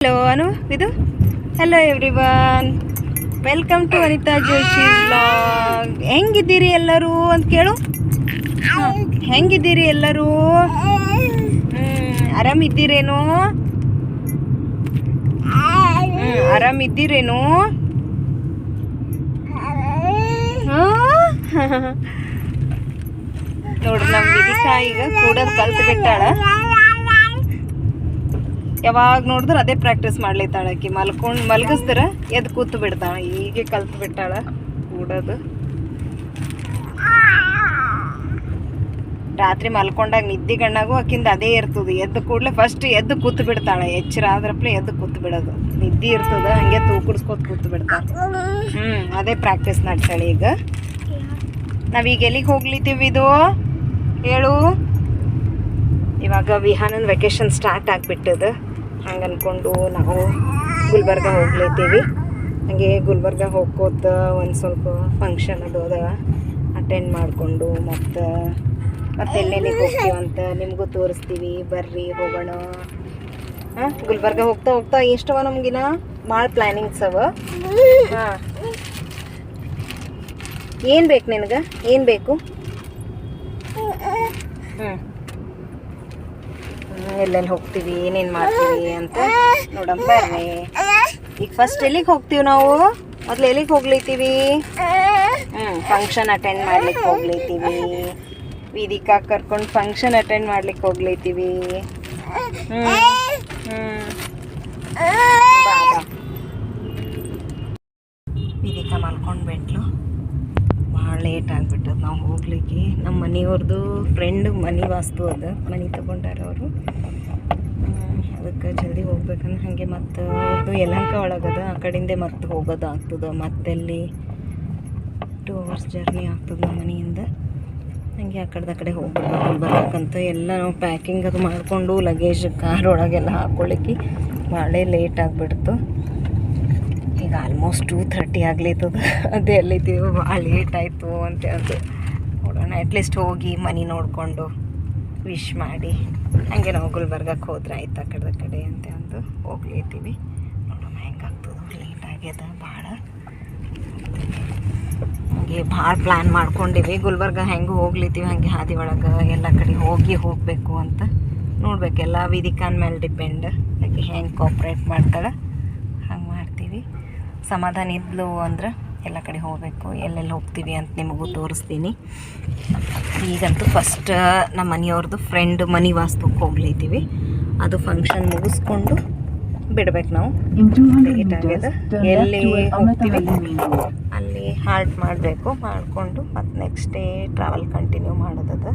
Hello Anu ಇದು hello everyone, welcome to Anita Joshi vlog. ಹೆಂಗಿದ್ದೀರಿ ಎಲ್ಲರೂ ಅಂತ ಕೇಳು. ಹೆಂಗಿದ್ದೀರಿ ಎಲ್ಲರೂ? ಆರಾಮಿದ್ದೀರೇನು? ಆರಾಮಿದ್ದೀರೇನು? ನೋಡ್ರಿ ನಮ್ಮ ವಿಧಿಕಾ ಈಗ ಕೂಡೋದು ಕಲ್ತು ಬಿಟ್ಟಾಳ. ಯಾವಾಗ ನೋಡಿದ್ರೆ ಅದೇ ಪ್ರಾಕ್ಟೀಸ್ ಮಾಡ್ಲಿತ್ತಾಳ. ಆಕಿ ಮಲಗಿಸ್ದ್ರ ಎದ್ದು ಕೂತು ಬಿಡ್ತಾಳ. ಹೀಗೆ ಕಲ್ತು ಬಿಟ್ಟಾಳ ಕೂಡೋದು. ರಾತ್ರಿ ಮಲ್ಕೊಂಡಾಗ ನಿದ್ದೆ ಗಣ್ಣಾಗೂ ಆಕಿಂದ ಅದೇ ಇರ್ತದೆ. ಎದ್ದು ಕೂಡಲೇ ಫಸ್ಟ್ ಎದ್ದು ಕೂತು ಬಿಡ್ತಾಳೆ. ಎಚ್ಚರ ಆದ್ರಪ್ಲೆ ಎದ್ದು ಕೂತು ಬಿಡೋದು. ನಿದ್ದೆ ಇರ್ತದ, ಹಂಗೆ ತೂಕಡಿಸ್ಕೊತ ಕೂತು ಬಿಡ್ತಾಳೆ. ಅದೇ ಪ್ರಾಕ್ಟೀಸ್ ನಡ್ತಾಳೆ. ಈಗ ನಾವೀಗ ಎಲ್ಲಿಗೆ ಹೋಗ್ಲಿತ್ತೀವಿ ಇದು ಹೇಳು. ಇವಾಗ ವಿಹಾನನ ವೆಕೇಶನ್ ಸ್ಟಾರ್ಟ್ ಆಗಿಬಿಟ್ಟದ. ಹಂಗೆ ಅಂದ್ಕೊಂಡು ನಾವು ಗುಲ್ಬರ್ಗ ಹೋಗ್ಲಿತ್ತೀವಿ. ಹಾಗೆ ಗುಲ್ಬರ್ಗ ಹೋಗ್ಕೋತ ಒಂದು ಸ್ವಲ್ಪ ಫಂಕ್ಷನ್ ಅದು ಅದ ಅಟೆಂಡ್ ಮಾಡಿಕೊಂಡು ಮತ್ತೆ ಎಲ್ಲೆಲ್ಲಿಗೆ ಹೋಗ್ತೀವಂತ ನಿಮಗೂ ತೋರಿಸ್ತೀವಿ. ಬರ್ರಿ ಹೋಗೋಣ. ಗುಲ್ಬರ್ಗ ಹೋಗ್ತಾ ಹೋಗ್ತಾ ಎಷ್ಟವ ನಮಗಿನ ಭಾಳ ಪ್ಲ್ಯಾನಿಂಗ್ಸ್ ಅವ. ಏನು ಬೇಕು ನಿನಗೆ? ಏನು ಬೇಕು? ಎಲ್ಲೆಲ್ಲಿ ಹೋಗ್ತೀವಿ, ಏನೇನು ಮಾಡ್ತೀವಿ ಅಂತ ನೋಡೋಣ ಬರ್ರಿ. ಈಗ ಫಸ್ಟ್ ಎಲ್ಲಿಗೆ ಹೋಗ್ತೀವಿ ನಾವು? ಮೊದಲು ಎಲ್ಲಿಗೆ ಹೋಗ್ಲಿತ್ತೀವಿ? ಫಂಕ್ಷನ್ ಅಟೆಂಡ್ ಮಾಡ್ಲಿಕ್ಕೆ ಹೋಗ್ಲಿತ್ತೀವಿ. ವಿಧಿಕಾ ಕರ್ಕೊಂಡು ಫಂಕ್ಷನ್ ಅಟೆಂಡ್ ಮಾಡ್ಲಿಕ್ಕೆ ಹೋಗ್ಲಿತ್ತೀವಿ. ವಿಧಿಕಾ ಮಲ್ಕೊಂಡು ಬಿಟ್ಲು. ಭಾಳ ಲೇಟ್ ಆಗಿಬಿಟ್ಟದು ನಾವು ಹೋಗ್ಲಿಕ್ಕೆ. ನಮ್ಮ ಮನೆಯವ್ರದ್ದು ಫ್ರೆಂಡ್ ಮನೆ ವಾಸ್ತು ಅದ, ಮನೆ ತೊಗೊಂಡಾರ ಅವರು. ಅದಕ್ಕೆ ಜಲ್ದಿ ಹೋಗ್ಬೇಕಂದ್ರೆ ಹಾಗೆ ಮತ್ತು ಅವ್ರದ್ದು ಯಲಹಂಕ ಒಳಗದ, ಆ ಕಡೆಯಿಂದೆ ಮತ್ತೆ ಹೋಗೋದು ಆಗ್ತದೆ. ಮತ್ತೆಲ್ಲಿ 2 hours ಜರ್ನಿ ಆಗ್ತದೆ ನಮ್ಮ ಮನೆಯಿಂದ. ಹಾಗೆ ಆ ಕಡೆ ಹೋಗ್ಬೇಕು ಗುಲ್ಬರ್ಗಕ್ಕಂತ. ಎಲ್ಲ ನಾವು ಪ್ಯಾಕಿಂಗ್ ಅದು ಮಾಡಿಕೊಂಡು ಲಗೇಜ್ ಕಾರ್ ಒಳಗೆಲ್ಲ ಹಾಕ್ಕೊಳ್ಳಿಕ್ಕೆ ಭಾಳ ಲೇಟ್ ಆಗಿಬಿಡ್ತು. ಈಗ ಆಲ್ಮೋಸ್ಟ್ 2:30 ಆಗ್ಲಿತ್ತದ. ಅದೇ ಅಲ್ಲಿದ್ದೀವಿ, ಭಾಳ ಲೇಟ್ ಆಯಿತು ಅಂತ ಹೇಳ್ದು. ನೋಡೋಣ, ಅಟ್ಲೀಸ್ಟ್ ಹೋಗಿ ಮನೆ ನೋಡಿಕೊಂಡು ವಿಶ್ ಮಾಡಿ ಹಾಗೆ ನಾವು ಗುಲ್ಬರ್ಗಕ್ಕೆ ಹೋದ್ರೆ ಆಯ್ತು ಆ ಕಡೆ ಅಂತ ಅಂದು ಹೋಗ್ಲಿತ್ತೀವಿ. ನೋಡೋಣ ಹೆಂಗಾಗ್ತದೆ. ಲೇಟ್ ಆಗ್ಯದ ಭಾಳ. ಹಾಗೆ ಭಾಳ ಪ್ಲ್ಯಾನ್ ಮಾಡ್ಕೊಂಡಿವಿ. ಗುಲ್ಬರ್ಗ ಹೆಂಗೆ ಹೋಗ್ಲಿತ್ತೀವಿ ಹಾಗೆ ಹಾದಿ ಒಳಗೆ ಎಲ್ಲ ಕಡೆ ಹೋಗಬೇಕು ಅಂತ ನೋಡ್ಬೇಕು. ಎಲ್ಲ ವಿಧಿಕಾನ್ ಮೇಲೆ ಡಿಪೆಂಡ್. ಹಾಗೆ ಹೆಂಗೆ ಕೋಪ್ರೇಟ್ ಮಾಡ್ತಾಳೆ ಹಂಗೆ ಮಾಡ್ತೀವಿ. ಸಮಾಧಾನ ಇದ್ಲು ಅಂದ್ರೆ ಎಲ್ಲ ಕಡೆ ಹೋಗಬೇಕು. ಎಲ್ಲೆಲ್ಲಿ ಹೋಗ್ತೀವಿ ಅಂತ ನಿಮಗೂ ತೋರಿಸ್ತೀನಿ. ಈಗಂತೂ ಫಸ್ಟ್ ನಮ್ಮ ಮನೆಯವ್ರದ್ದು ಫ್ರೆಂಡ್ ಮನೆ ವಾಸ್ತುಕ್ಕೆ ಹೋಗ್ಲಿದ್ದೀವಿ. ಅದು ಫಂಕ್ಷನ್ ಮುಗಿಸ್ಕೊಂಡು ಬಿಡ್ಬೇಕು ನಾವು. ಲೇಟ್ ಆಗ್ಯದ. ಎಲ್ಲಿ ಹೋಗ್ತೀವಿ ಅಲ್ಲಿ ಹಾಲ್ಟ್ ಮಾಡಬೇಕು. ಮಾಡಿಕೊಂಡು ಮತ್ತು ನೆಕ್ಸ್ಟ್ ಡೇ ಟ್ರಾವೆಲ್ ಕಂಟಿನ್ಯೂ ಮಾಡೋದದ.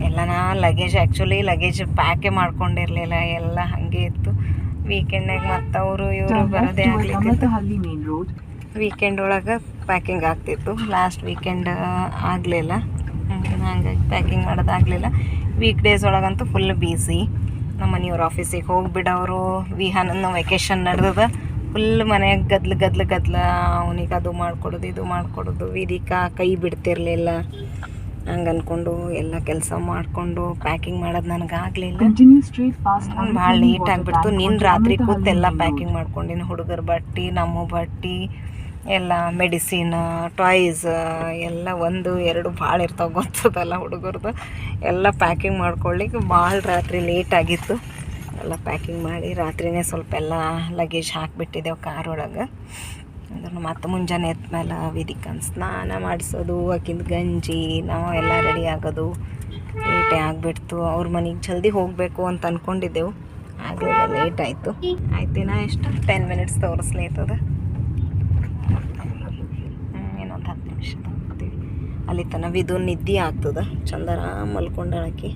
ಎಲ್ಲ ಲಗೇಜ್ ಆ್ಯಕ್ಚುಲಿ ಲಗೇಜ್ ಪ್ಯಾಕೇ ಮಾಡ್ಕೊಂಡಿರಲಿಲ್ಲ. ಎಲ್ಲ ಹಾಗೆ ಇತ್ತು. ವೀಕೆಂಡ್ನಾಗ ಮತ್ತು ಅವರು ಇವರು ಬರೋದೇ ಆಗ್ಲಿತ್ತು. ವೀಕೆಂಡ್ ಒಳಗೆ ಪ್ಯಾಕಿಂಗ್ ಆಗ್ತಿತ್ತು. ಲಾಸ್ಟ್ ವೀಕೆಂಡ್ ಆಗಲಿಲ್ಲ, ಹಾಗಾಗಿ ಪ್ಯಾಕಿಂಗ್ ಮಾಡೋದಾಗಲಿಲ್ಲ. ವೀಕ್ ಡೇಸ್ ಒಳಗಂತೂ ಫುಲ್ ಬ್ಯುಸಿ. ನಮ್ಮ ಮನೆಯವ್ರ ಆಫೀಸಿಗೆ ಹೋಗಿಬಿಡೋರು. ವಿಹಾನನ ವೆಕೇಶನ್ ನಡೆದದ. ಫುಲ್ ಮನೆಯಾಗ ಗದ್ಲ ಅವನಿಗೆ ಅದು ಮಾಡಿಕೊಡೋದು ಇದು ಮಾಡಿಕೊಡೋದು. ವಿಧಿಕಾ ಕೈ ಬಿಡ್ತಿರ್ಲಿಲ್ಲ. ಹಂಗೆ ಅಂದ್ಕೊಂಡು ಎಲ್ಲ ಕೆಲಸ ಮಾಡಿಕೊಂಡು ಪ್ಯಾಕಿಂಗ್ ಮಾಡೋದು ನನಗಾಗಲಿಲ್ಲ. ಭಾಳ ಲೇಟ್ ಆಗಿಬಿಡ್ತು. ನಿನ್ನ ರಾತ್ರಿ ಕೂತು ಎಲ್ಲ ಪ್ಯಾಕಿಂಗ್ ಮಾಡ್ಕೊಂಡಿನಿ. ಹುಡುಗರ ಬಟ್ಟೆ, ನಮ್ಮ ಬಟ್ಟೆ ಎಲ್ಲ, ಮೆಡಿಸಿನ್, ಟಾಯ್ಸ್ ಎಲ್ಲ 1 2 ಭಾಳ ಇರ್ತಾವೆ ಗೊತ್ತದಲ್ಲ ಹುಡುಗರದು. ಎಲ್ಲ ಪ್ಯಾಕಿಂಗ್ ಮಾಡ್ಕೊಳ್ಳಿಕ್ಕೆ ಭಾಳ ರಾತ್ರಿ ಲೇಟ್ ಆಗಿತ್ತು. ಎಲ್ಲ ಪ್ಯಾಕಿಂಗ್ ಮಾಡಿ ರಾತ್ರಿನೇ ಸ್ವಲ್ಪ ಎಲ್ಲ ಲಗೇಜ್ ಹಾಕಿಬಿಟ್ಟಿದ್ದೆವು ಕಾರ್ ಒಳಗೆ. ಅದನ್ನು ಮತ್ತೆ ಮುಂಜಾನೆ ಎದ್ಮೇಲೆ ವಿಧಿಕನ್ ಸ್ನಾನ ಮಾಡಿಸೋದು, ಆಕಿಂದು ಗಂಜಿ, ನಾವು ಎಲ್ಲ ರೆಡಿ ಆಗೋದು ಲೇಟೇ ಆಗಿಬಿಡ್ತು. ಅವ್ರ ಮನೆಗೆ ಜಲ್ದಿ ಹೋಗಬೇಕು ಅಂತ ಅಂದ್ಕೊಂಡಿದ್ದೆವು, ಆಗಲಿಲ್ಲ, ಲೇಟ್ ಆಯಿತು. ಆಯ್ತಿನ ಎಷ್ಟು 10 minutes ತೋರಿಸ್ಲೈತದ. ಇನ್ನೊಂದು 10 ನಿಮಿಷ ಹೋಗ್ತೀವಿ. ಅಲ್ಲಿ ತನಕ ವಿದು ನಿದ್ದೆ ಆಗ್ತದೆ. ಚಂದರ ಮಲ್ಕೊಂಡಾಳಕಿ.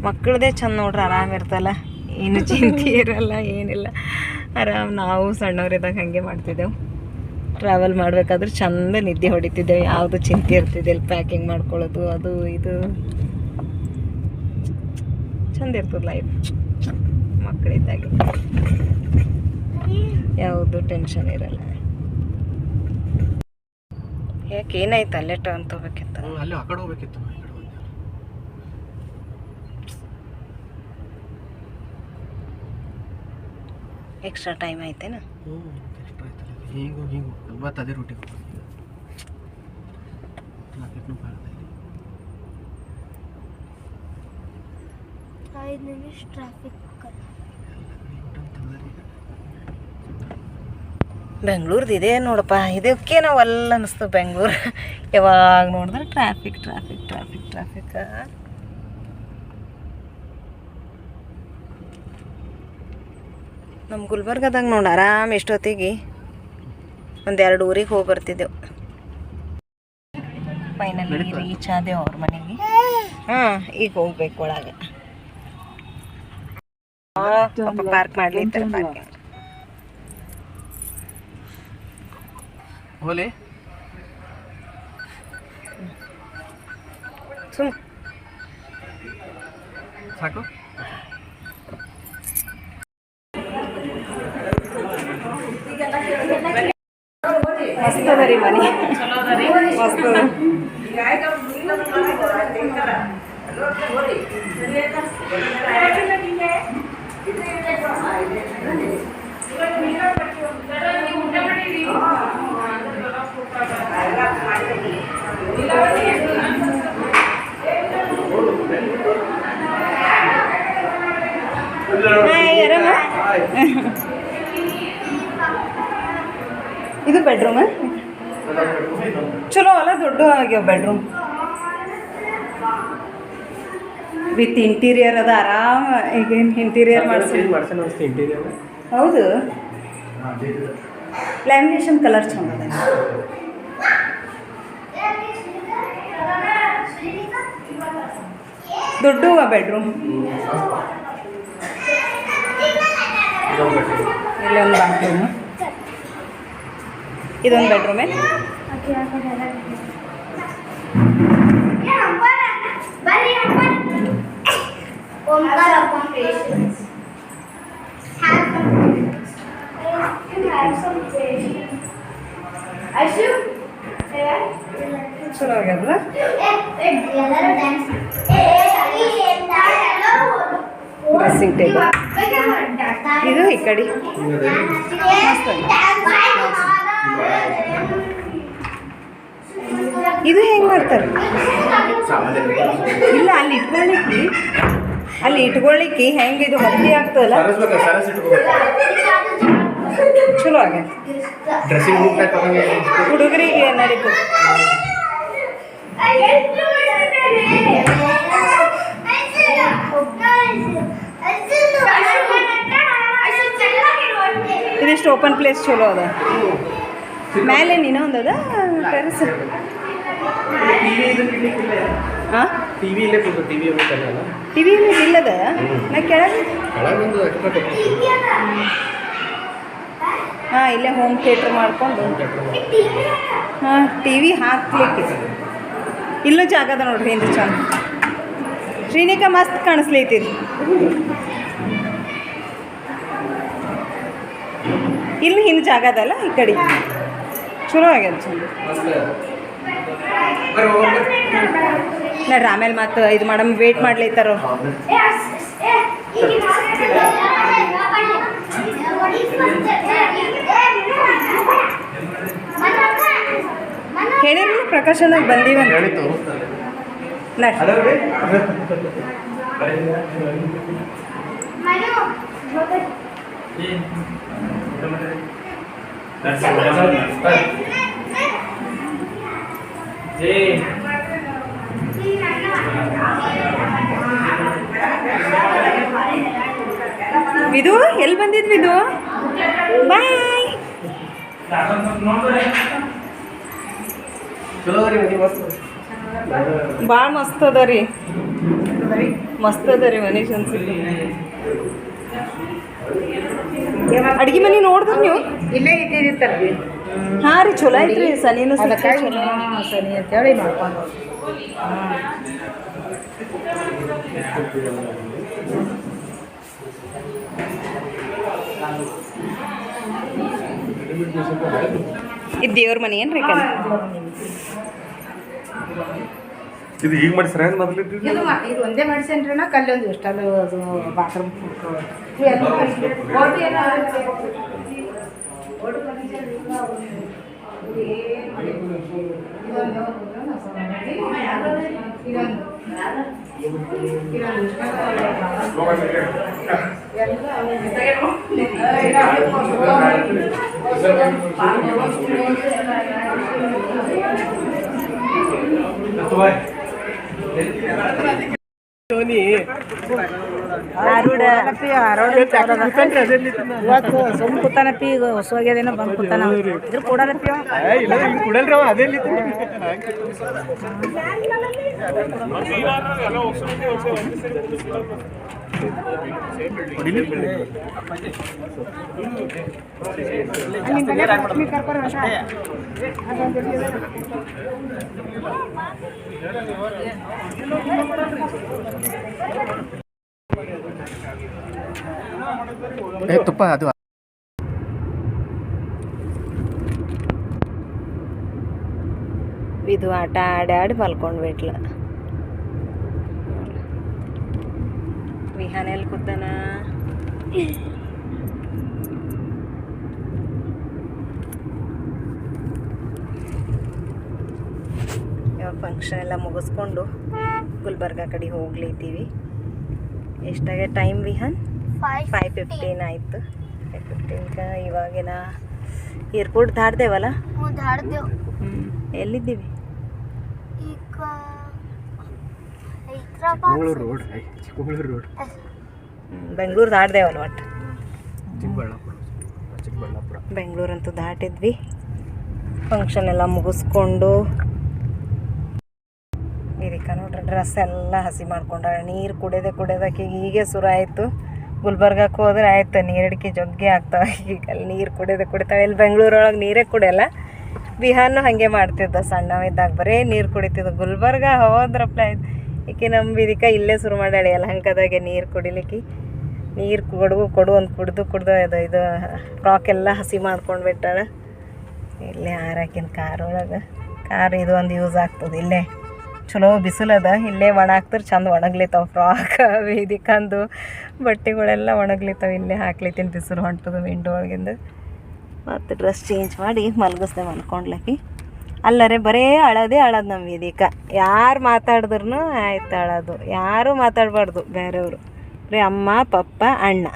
ಮಕ್ಕಳದೇ ಚಂದ ನೋಡ್ರಿ, ಆರಾಮಿರ್ತಲ್ಲ, ಏನು ಚಿಂತೆ ಇರಲ್ಲ, ಏನಿಲ್ಲ, ಆರಾಮ್. ನಾವು ಸಣ್ಣವರಿದ್ದಾಗ ಹಾಗೆ ಮಾಡ್ತಿದ್ದೆವು. ಟ್ರಾವೆಲ್ ಮಾಡಬೇಕಾದ್ರೆ ಚಂದ ನಿದ್ದೆ ಹೊಡಿತಿದ್ದೆವು. ಯಾವುದು ಚಿಂತೆ ಇರ್ತಿದ್ದಿಲ್ಲ. ಪ್ಯಾಕಿಂಗ್ ಮಾಡ್ಕೊಳ್ಳೋದು ಅದು ಇದು ಚಂದ ಇರ್ತದೆ ಲೈಫ್ ಮಕ್ಕಳಿದ್ದಾಗೆ. ಯಾವುದು ಟೆನ್ಷನ್ ಇರಲ್ಲ. ಯಾಕೆ ಏನಾಯ್ತು? ಅಲ್ಲೇ ಟರ್ನ್ ತಗೋಬೇಕಿತ್ತು. ಎಕ್ಸ್ಟ್ರಾ ಟೈಮ್ ಐತೆನಾ? ಎಕ್ಸ್ಟ್ರಾ ಆಯ್ತಲ್ಲ, ಹಿಂಗೆ ಇವತ್ತು ಅದೇ ರೂಟಿಗೆ ಟ್ರಾಫಿಕ್ನು ಭಾಳ ಇಲ್ಲಿ 5 ನಿಮಿಷ ಟ್ರಾಫಿಕ್. ಬೆಂಗ್ಳೂರ್ದು ಇದೆ ನೋಡಪ್ಪ, ಇದಕ್ಕೆ ನಾವು ಅಲ್ಲ ಅನ್ನಿಸ್ತು ಬೆಂಗ್ಳೂರು. ಯಾವಾಗ ನೋಡಿದ್ರೆ ಟ್ರಾಫಿಕ್ ಟ್ರಾಫಿಕ್ ಟ್ರಾಫಿಕ್ ಟ್ರಾಫಿಕ್. ನಮ್ಮ ಗುಲ್ಬರ್ಗದಾಗ ನೋಡಿ ಆರಾಮ್ ಎಷ್ಟೊತ್ತಿಗೆ 1-2 ಊರಿಗೆ ಹೋಗಿ ಬರ್ತಿದ್ದೆವು. ಫೈನಲಿ ರೀಚ್ ಆದೆವು ಅವ್ರ ಮನೆಗೆ. ಹಾಂ, ಈಗ ಹೋಗ್ಬೇಕು ಒಳಗೆ. Park ಮಾಡ್ಲಿರ್ತಾರೆ parking. ಹೋಲಿ ಸುಮ್ ಸಾಕು. ಮಸ್ತ್ ಅದ ರೀ ಮನೆ, ಮಸ್ತ್ ಅದ. ಇದು ಬೆಡ್ರೂಮ್ ಚಲೋ ಅಲ್ಲ, ದೊಡ್ಡ ಆಗ್ಯಾವ ಬೆಡ್ರೂಮ್ ವಿತ್ ಇಂಟೀರಿಯರ್ ಅದ. ಆರಾಮ ಈಗೇನು ಇಂಟೀರಿಯರ್ ಮಾಡ್ಸಿ. ಹೌದು, ಲ್ಯಾಮಿನೇಷನ್ ಕಲರ್ ಚಂದ ಅದ. ದೊಡ್ಡ ಬೆಡ್ರೂಮ್. ಇಲ್ಲೊಂದು ಬಾತ್ರೂಮ್, ಇದೊಂದು ಬೆಡ್ರೂಮೇ. ಚಲೋ ಆಗ್ಯದ. ಡ್ರೆಸ್ಸಿಂಗ್ ಟೇಬಲ್ ಇದು ಈ ಕಡೆ ಮಸ್ತ್. ಇದು ಹೆಂಗೆ ಮಾಡ್ತಾರೆ? ಇಲ್ಲ, ಅಲ್ಲಿ ಇಟ್ಕೊಳ್ಳಿಕ್ಕೆ ಹೆಂಗೆ ಇದು ಹತ್ತಿ ಆಗ್ತದಲ್ಲ, ಚಲೋ ಆಗ್ಯದ. ಹುಡುಗರಿಗೆ ನಡೀತದೆ. ಇದಿಷ್ಟು ಓಪನ್ ಪ್ಲೇಸ್ ಚಲೋ ಅದ. ಮೇಲೆ ಇನ್ನೊಂದು ಅದ ಟೆರಸ್. ಹಾಂ, ಟಿವಿ ಇಲ್ಲದ ನಾ ಕೆಳಗೆ. ಹಾಂ, ಇಲ್ಲೇ ಹೋಮ್ ಥಿಯೇಟ್ರ್ ಮಾಡ್ಕೊಂಡು ಹಾಂ ಟಿ ವಿ ಹಾಕ್ಲಿಕ್ಕೆ ಇಲ್ಲೂ ಜಾಗ ಅದ ನೋಡ್ರಿ. ಹಿಂದೆ ಚಂದ ಶ್ರೀನಿಕಾ ಮಸ್ತ್ ಕಾಣಿಸ್ಲೈತಿರಿ. ಇಲ್ಲಿ ಹಿಂದೆ ಜಾಗ ಅದಲ್ಲ, ಈ ಕಡೆ ಚಲೋ ಆಗ್ಯದ ಚಂದ. ನೋಡ್ರಿ ಆಮೇಲೆ ಮತ್ತೆ ಇದು ಮಾಡಮ್, ವೇಟ್ ಮಾಡ್ಲೈತಾರ. ಹೇಳಿರಲಿಲ್ಲ ಪ್ರಕಾಶನಾಗ ಬಂದೀವಂತ. ವಿದು ಎಲ್ಲಿ ಬಂದಿದ್ವಿ? ವಿದು ಬಾಯ್. ಭಾಳ ಮಸ್ತ್ ಅದ ರೀ, ಮಸ್ತ್ ಅದ ರೀ ಮನೆ ಅನ್ಸುತ್ತೆ. ಅಡ್ಗೆ ಮನೆ ನೋಡಿದ್ರಿ ನೀವು? ಇಲ್ಲೇ ಇದ್ದಿರ್ತಾರೆ. ಹಾಂ ರೀ, ಚಲೋ ಐತ್ರಿ. ಸನಿನೂ ಸನಿ ಅಂತೇಳಿ ಮಾಡ್ಕೊಂಡು ಇದು ದೇವ್ರ ಮನೆ ಏನ್ರಿ? ಇದು ಈಗ ಮಾಡಿಸ್ರ ಮೊದಲಿದ್ದು ಇದು ಒಂದೇ ಮಾಡಿಸೇನ್ರಿ ನಾ ಕಲ್ಲೊಂದು ಇಷ್ಟಲ್ಲ ಅದು ಬಾತ್ರೂಮ್ ಇವತ್ತು ಸುಮ್ ಕೂತಾನಪ್ಪಿ ಈಗ ಹೊಸೋಗ್ಯದೇನೋ ಬಂದು ಕೂತಾನ ಇದ್ರ ಕೊಡಾನಪ್ಪಿ ಕುಡಲ್ರಿ ಅದೇ ತುಪ್ಪ ಅದು ಇದು ಆಟ ಆಡಿ ಮಲ್ಕೊಂಡು ಬಿಟ್ಲ. ವಿಹಾನ ಎಲ್ಲಿ ಕೂತಾನ? ಇವಾಗ ಫಂಕ್ಷನ್ ಎಲ್ಲ ಮುಗಿಸ್ಕೊಂಡು ಗುಲ್ಬರ್ಗ ಕಡೆ ಹೋಗ್ಲಿದ್ದೀವಿ. ಎಷ್ಟಾಗೆ ಟೈಮ್ ವಿಹಾನ್? 5:15 ಆಯಿತು. 5:15 ಇವಾಗಿನ ಏರ್ಪೋರ್ಟ್ ದಾಟ್ದೇವಲ್ಲ? ಎಲ್ಲಿದ್ದೀವಿ? ಚಿಕ್ಕಮಗಳೂರು ರೋಡ್ ಚಿಕ್ಕಮಗಳೂರು ರೋಡ್ ಬೆಂಗಳೂರು ದಾಟ್ದೇವಲ್ಲ ಒಟ್ಟು. ಚಿಕ್ಕಬಳ್ಳಾಪುರ ಬೆಂಗಳೂರಂತೂ ದಾಟಿದ್ವಿ. ಫಂಕ್ಷನ್ ಎಲ್ಲ ಮುಗಿಸ್ಕೊಂಡು ಇದಕ್ಕೆ ನೋಡ್ರಿ ಡ್ರೆಸ್ ಎಲ್ಲ ಹಸಿ ಮಾಡ್ಕೊಂಡಾಳೆ. ನೀರು ಕುಡಿಯೋದಕ್ಕೆ ಹೀಗೆ ಶುರು ಆಯಿತು. ಗುಲ್ಬರ್ಗಕ್ಕೆ ಹೋದ್ರೆ ಆಯ್ತು ನೀರಡಿಕೆ ಜೊಗ್ಗೆ ಆಗ್ತಾವೆ. ಈಗ ಅಲ್ಲಿ ನೀರು ಕುಡಿತಾಳೆ. ಇಲ್ಲಿ ಬೆಂಗಳೂರೊಳಗೆ ನೀರೇ ಕುಡಿಯಲ್ಲ. ಬಿಹಾರ್ನು ಹಾಗೆ ಮಾಡ್ತಿದ್ದ ಸಣ್ಣವಿದ್ದಾಗ ಬರೀ ನೀರು ಕುಡಿತಿದ್ದ. ಗುಲ್ಬರ್ಗ ಹೋದ್ರಪ್ಪ ಆಯ್ತು. ಈಕೆ ನಮ್ಮ ಇದಕ್ಕೆ ಇಲ್ಲೇ ಶುರು ಮಾಡ್ಯಾಳೆ ಯಲಹಂಕದಾಗೆ ನೀರು ಕುಡಿಲಿಕ್ಕೆ. ನೀರು ಕೊಡು ಒಂದು ಕುಡ್ದು ಇದು ಫ್ರಾಕ್ ಎಲ್ಲ ಹಸಿ ಮಾಡ್ಕೊಂಡು ಬಿಟ್ಟಾಳೆ. ಇಲ್ಲೇ ಹಾರಾಕಿನ ಕಾರೊಳಗೆ ಇದು ಒಂದು ಯೂಸ್ ಆಗ್ತದೆ. ಇಲ್ಲೇ ಚಲೋ ಬಿಸಿಲದ, ಇಲ್ಲೇ ಒಣ ಹಾಕ್ತಾರೆ ಚಂದ ಒಣಗ್ಲಿತಾವೆ ಫ್ರಾಕ್ ವೇದಿಕಂದು ಬಟ್ಟೆಗಳೆಲ್ಲ ಒಣಗ್ಲಿತಾವೆ. ಇಲ್ಲೇ ಹಾಕ್ಲಿತ್ತೀನಿ ಬಿಸಿಲು ಹೊಂಟದು ವಿಂಡೋ ಒಳಗಿಂದ. ಮತ್ತು ಡ್ರೆಸ್ ಚೇಂಜ್ ಮಾಡಿ ಮಲ್ಗಿಸ್ದೆ ಮಲ್ಕೊಂಡ್ಲಕ್ಕಿ. ಅಲ್ಲರೆ ಬರೇ ಅಳೋದು ನಮ್ಮ ವೇದಿಕ. ಯಾರು ಮಾತಾಡಿದ್ರು ಆಯ್ತು ಅಳೋದು. ಯಾರೂ ಮಾತಾಡಬಾರ್ದು ಬೇರೆಯವರು. ಬರೀ ಅಮ್ಮ ಪಪ್ಪ ಅಣ್ಣ.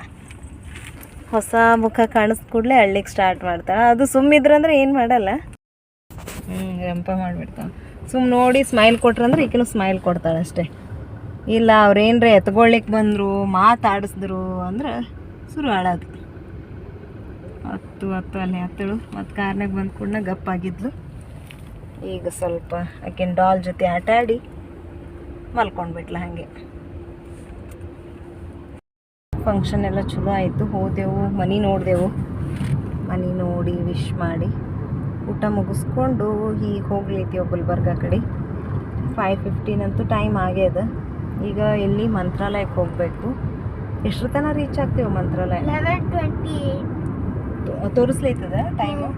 ಹೊಸ ಮುಖ ಕಾಣಿಸ್ ಕೂಡಲೇ ಅಳ್ಳಿಕ್ಕೆ ಸ್ಟಾರ್ಟ್ ಮಾಡ್ತಾಳೆ. ಅದು ಸುಮ್ಮಿದ್ರಂದ್ರೆ ಏನು ಮಾಡಲ್ಲ, ರಂಪ ಮಾಡಿಬಿಡ್ತಾಳೆ. ನೋಡಿ ಸ್ಮೈಲ್ ಕೊಟ್ರಂದ್ರೆ ಈಗಿನ ಸ್ಮೈಲ್ ಕೊಡ್ತಾಳೆ ಅಷ್ಟೇ. ಇಲ್ಲ ಅವ್ರೇನ್ರೆ ಎತ್ಕೊಳ್ಳಿಕ್ಕೆ ಬಂದರು ಮಾತಾಡಿಸಿದ್ರು ಅಂದ್ರೆ ಶುರು ಅಳೋದು. ಹತ್ತು ಅಲ್ಲಿ ಹತ್ತಳು. ಮತ್ತು ಕಾರ್ನಾಗ ಬಂದು ಕೂಡ ಗಪ್ಪಾಗಿದ್ಲು. ಈಗ ಸ್ವಲ್ಪ ಆಕಿನ ಡಾಲ್ ಜೊತೆ ಆಟ ಆಡಿ ಮಲ್ಕೊಂಡ್ಬಿಟ್ಲ. ಹಾಗೆ ಫಂಕ್ಷನ್ ಎಲ್ಲ ಚಲೋ ಆಯಿತು. ಹೋದೆವು, ಮನೆ ನೋಡಿದೆವು. ಮನೆ ನೋಡಿ ವಿಶ್ ಮಾಡಿ ಊಟ ಮುಗಿಸ್ಕೊಂಡು ಹೀಗೆ ಹೋಗ್ಲಿತ್ತೀವಿ ಗುಲ್ಬರ್ಗ ಕಡೆ. 5:15 ಅಂತೂ ಟೈಮ್ ಆಗ್ಯದ. ಈಗ ಎಲ್ಲಿ ಮಂತ್ರಾಲಯಕ್ಕೆ ಹೋಗಬೇಕು. ಎಷ್ಟರ ತನಕ ರೀಚ್ ಆಗ್ತೀವಿ ಮಂತ್ರಾಲಯ? 11:28 ತೋರಿಸ್ಲೈತದ ಟೈಮು.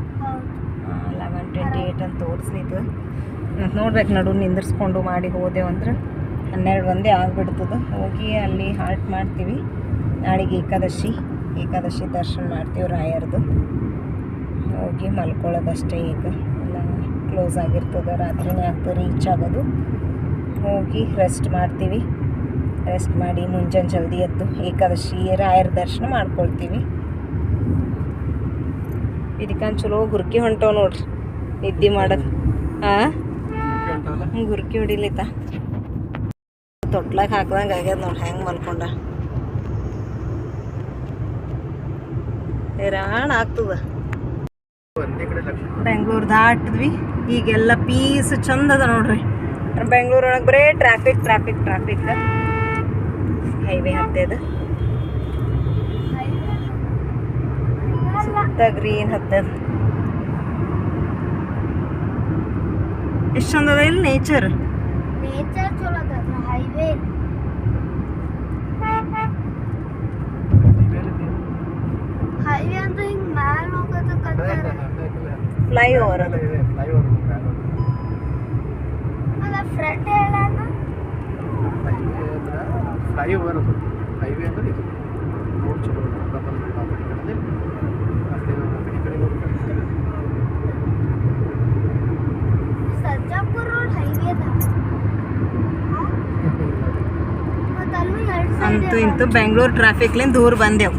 11:28 ಅಂತ ತೋರಿಸ್ಲೈತದ. ಮತ್ತು ನೋಡ್ಬೇಕು, ನಡು ನಿಂದಿರ್ಸ್ಕೊಂಡು ಮಾಡಿ ಹೋದೆವು ಅಂದ್ರೆ 12 ಒಂದೇ ಆಗಿಬಿಡ್ತದೆ. ಹೋಗಿ ಅಲ್ಲಿ ಹಾಲ್ಟ್ ಮಾಡ್ತೀವಿ. ನಾಳೆಗೆ ಏಕಾದಶಿ ದರ್ಶನ ಮಾಡ್ತೀವಿ ರಾಯರ್ದು. ಹೋಗಿ ಮಲ್ಕೊಳ್ಳೋದಷ್ಟೇ. ಈಗ ಎಲ್ಲ ಕ್ಲೋಸ್ ಆಗಿರ್ತದೆ, ರಾತ್ರಿನೇ ಆಗ್ತದೆ ರೀಚ್ ಆಗೋದು. ಹೋಗಿ ರೆಸ್ಟ್ ಮಾಡ್ತೀವಿ. ರೆಸ್ಟ್ ಮಾಡಿ ಮುಂಜಾನೆ ಜಲ್ದಿ ಎದ್ದು ಏಕಾದಶಿ ರಾಯರ ದರ್ಶನ ಮಾಡ್ಕೊಳ್ತೀವಿ. ಇದಕ್ಕಂತ ಚಲೋ ಗುರ್ಕಿ ಹೊಂಟವು ನೋಡ್ರಿ ನಿದ್ದೆ ಮಾಡೋದು. ಗುರ್ಕಿ ಹೊಡಿಲಿತ್ತ ತೊಟ್ಲಾಗ ಹಾಕ್ದಂಗೆ ಆಗ್ಯದ ನೋಡ್ರಿ. ಹೆಂಗೆ ಮಲ್ಕೊಂಡ ರಾಣ ಆಗ್ತದ. ಬೆಂಗಳೂರು ದಾಟಿದ್ವಿ. ಈಗೆಲ್ಲ ಪೀಸ್ ಚಂದ ಅದ ನೋಡ್ರಿ. ಬೆಂಗಳೂರೊಳಗೆ ಬರೇ ಟ್ರಾಫಿಕ್ ಹೈವೇ ಹತ್ತದ. ಸುತ್ತ ಗ್ರೀನ್ ಹತ್ತದ. ಎಷ್ಟು ಚಂದ ಅದ ಇಲ್ಲಿ ನೇಚರ್ ಚಲೋ ಅದ. ಹೈವೇ ಅಂದ್ರೆ ಹಿಂಗೆ ಮ್ಯಾಲ ಹೋಗೋದಕ್ಕೆ ಫ್ಲೈ ಓವರ್ ಅದು. ಅಲ್ಲ ಫ್ರಂಟ್ ಹೇಳಾಗ ಫ್ಲೈಓವರ್ ಅದು ಹೈವೇ ಅಂದ್ರೆ ಇದು ರೋಡ್ ಚಲೋ ಆ ಕಡೆ ಸರ್ಜಾಪುರ ರೋಡ್ ಹೈವೇ ಅದ ಮತ್ತೆ ಅಲ್ಲೂ ಎರಡು ಅಂತೂ ಇಂತೂ ಬೆಂಗಳೂರು ಟ್ರಾಫಿಕ್ಲಿಂದ ದೂರ ಬಂದೆವು,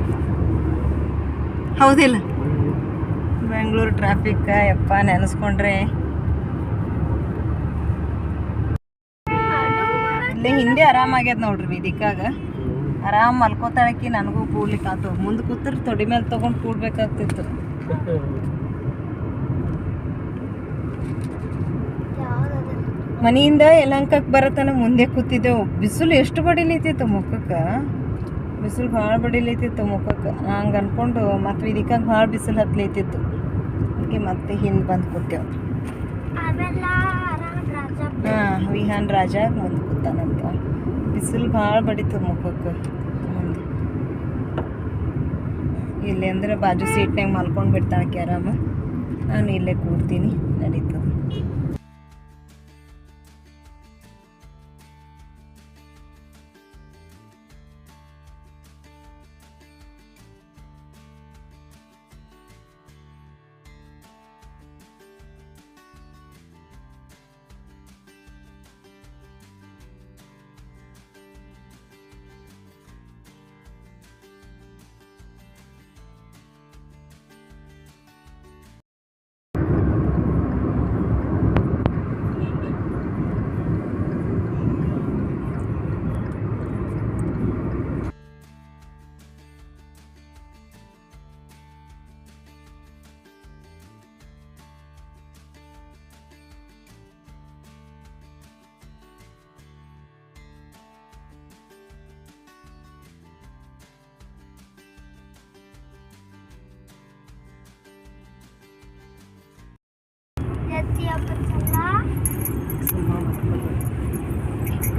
ಹೌದಿಲ್ಲ? ಬೆಂಗಳೂರು ಟ್ರಾಫಿಕ್ ಯಪ್ಪ ನೆನೆಸ್ಕೊಂಡ್ರೆ ಇಲ್ಲೇ ಹಿಂದೆ ಆರಾಮಾಗ್ಯದ ನೋಡ್ರಿ. ವೇದಿಕಾಗ ಆರಾಮ್ ಮಲ್ಕೋತಾಳಕಿ, ನನಗೂ ಕೂಡ್ಲಿಕ್ಕೆ ಆತು. ಮುಂದೆ ಕೂತ್ರೆ ತೊಡಿ ಮೇಲೆ ತೊಗೊಂಡು ಕೂಡ್ಬೇಕಾಗ್ತಿತ್ತು. ಮನೆಯಿಂದ ಯಲಹಂಕಕ್ಕೆ ಬರತನ ಮುಂದೆ ಕೂತಿದ್ದೆವು. ಬಿಸಿಲು ಎಷ್ಟು ಬಡಿಲೈತಿತ್ತು ಮುಖಕ್ಕೆ, ಬಿಸಿಲು ಭಾಳ ಬಡಿಲೈತಿತ್ತು ಮುಖಕ್ಕೆ. ಹಂಗೆ ಅನ್ಕೊಂಡು ಮತ್ತೆ ವೇದಿಕಾಗ ಭಾಳ ಬಿಸಿಲು ಹತ್ಲೈತಿತ್ತು. ಅದಕ್ಕೆ ಮತ್ತೆ ಹಿಂದೆ ಬಂದು ಕೂತೇವು. ಹಾಂ, ವಿಹಾನ್ ರಾಜ ಮುಂದೆ ಕೂತಾನಂತ. ಬಿಸಿಲು ಭಾಳ ಬಡಿತು ಮುಖಕ್ಕೆ ಮುಂದೆ. ಇಲ್ಲಿ ಅಂದ್ರೆ ಬಾಜು ಸೀಟ್ನಾಗ ಮಲ್ಕೊಂಡು ಬಿಡ್ತಾಳಕ್ಕೆ ಆರಾಮ. ನಾನು ಇಲ್ಲೇ ಕೂಡ್ತೀನಿ, ನಡೀತದೆ.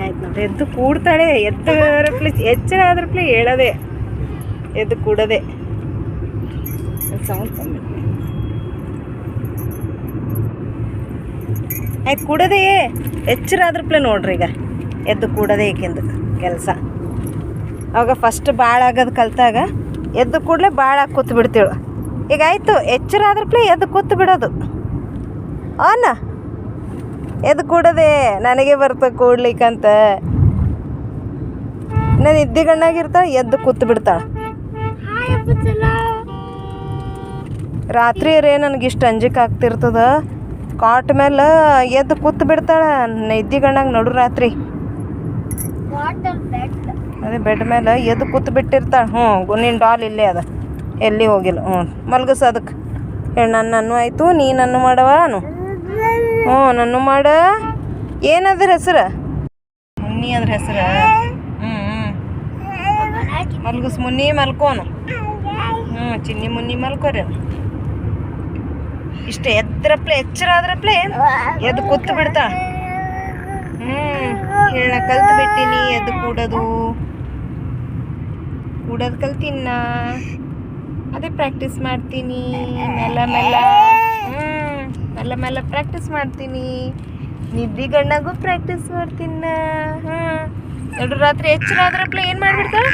ಆಯ್ತು ನೋಡ್ರಿ, ಎದ್ದು ಕೂಡ್ತಾಳೆ. ಎದ್ದರಪ್ಲೆ ಎಚ್ಚರ ಆದ್ರಪ್ಲೆ ಹೇಳೋದೆ, ಎದ್ದು ಕೂಡೋದೆ. ಸೌಂಡ್ ಕಮ್ಮಿ ಆಯ್ತು, ಕೂಡೋದೇ ಎಚ್ಚರ ಆದ್ರಪ್ಲೆ ನೋಡ್ರಿ. ಈಗ ಎದ್ದು ಕೂಡೋದೇ ಏಕೆಂದು ಕೆಲಸ. ಅವಾಗ ಫಸ್ಟ್ ಭಾಳ ಆಗೋದು ಕಲ್ತಾಗ ಎದ್ದು ಕೂಡಲೇ ಭಾಳ ಕೂತು ಬಿಡ್ತೇಳು. ಈಗ ಆಯಿತು, ಎಚ್ಚರ ಆದ್ರಪ್ಲೆ ಎದ್ದು ಕೂತು ಬಿಡೋದು. ಅನ್ನ ಎದ್ದು ಕೂಡೋದೆ ನನಗೆ ಬರ್ತದೆ ಕೂಡ್ಲಿಕ್ಕಂತ. ನಾನು ನಿದ್ದೆಗಣ್ಣಾಗಿರ್ತಾಳೆ, ಎದ್ದು ಕೂತು ಬಿಡ್ತಾಳೆ. ರಾತ್ರಿ ರೇ ನನಗಿಷ್ಟು ಅಂಜಿಕೆ ಆಗ್ತಿರ್ತದ. ಕಾಟ್ ಮೇಲೆ ಎದ್ದು ಕೂತು ಬಿಡ್ತಾಳೆ ನಿದ್ದೆಗಣ್ಣಾಗ ನಡು ರಾತ್ರಿ. ಅದೇ ಬೆಡ್ ಮೇಲೆ ಎದ್ದು ಕೂತು ಬಿಟ್ಟಿರ್ತಾಳೆ. ಹ್ಞೂ, ನಿನ್ನ ಡಾಲ್ ಇಲ್ಲೇ ಅದ, ಎಲ್ಲಿ ಹೋಗಿಲ್ಲ. ಮಲ್ಗಸ ಅದಕ್ಕೆ ಹೇಳಿ, ನನ್ನನ್ನು ಆಯಿತು, ನೀ ನನ್ನ ಮಾಡವಾನು. ನನ್ನ ಮಾಡ. ಏನದ್ರ ಹೆಸರು? ಮುನ್ನಿ ಅದ್ರ ಹೆಸರು. ಮಲ್ಗಸ್ ಮುನ್ನಿ ಮಲ್ಕೋನು. ಚಿನ್ನಿ ಮುನ್ನಿ ಮಲ್ಕೋರಿ. ಇಷ್ಟ ಎದ್ರಪ್ಲೆ ಎಚ್ಚರ ಆದ್ರಪ್ಲೆ ಎದ್ದು ಕೂತು ಬಿಡ್ತಾ. ಹೇಳ ಕಲ್ತು ಬಿಟ್ಟಿನಿ ಎದ್ದು ಕೂಡೋದು ಕಲ್ತೀನ. ಅದೇ ಪ್ರಾಕ್ಟೀಸ್ ಮಾಡ್ತೀನಿ ಮೆಲ್ಲ ಮೆಲ್ಲ. ಮೆಲ್ಲ ಮೆಲ್ಲ ಪ್ರಾಕ್ಟೀಸ್ ಮಾಡ್ತೀನಿ. ನಿದ್ದೆಗಣ್ಣಾಗೂ ಪ್ರಾಕ್ಟೀಸ್ ಮಾಡ್ತೀನಿ. ನೋಡ್ರಿ, ರಾತ್ರಿ ಎಚ್ಚರ ಆದ್ರಪ್ಲೆ ಏನು ಮಾಡಿಬಿಡ್ತಾಳೆ?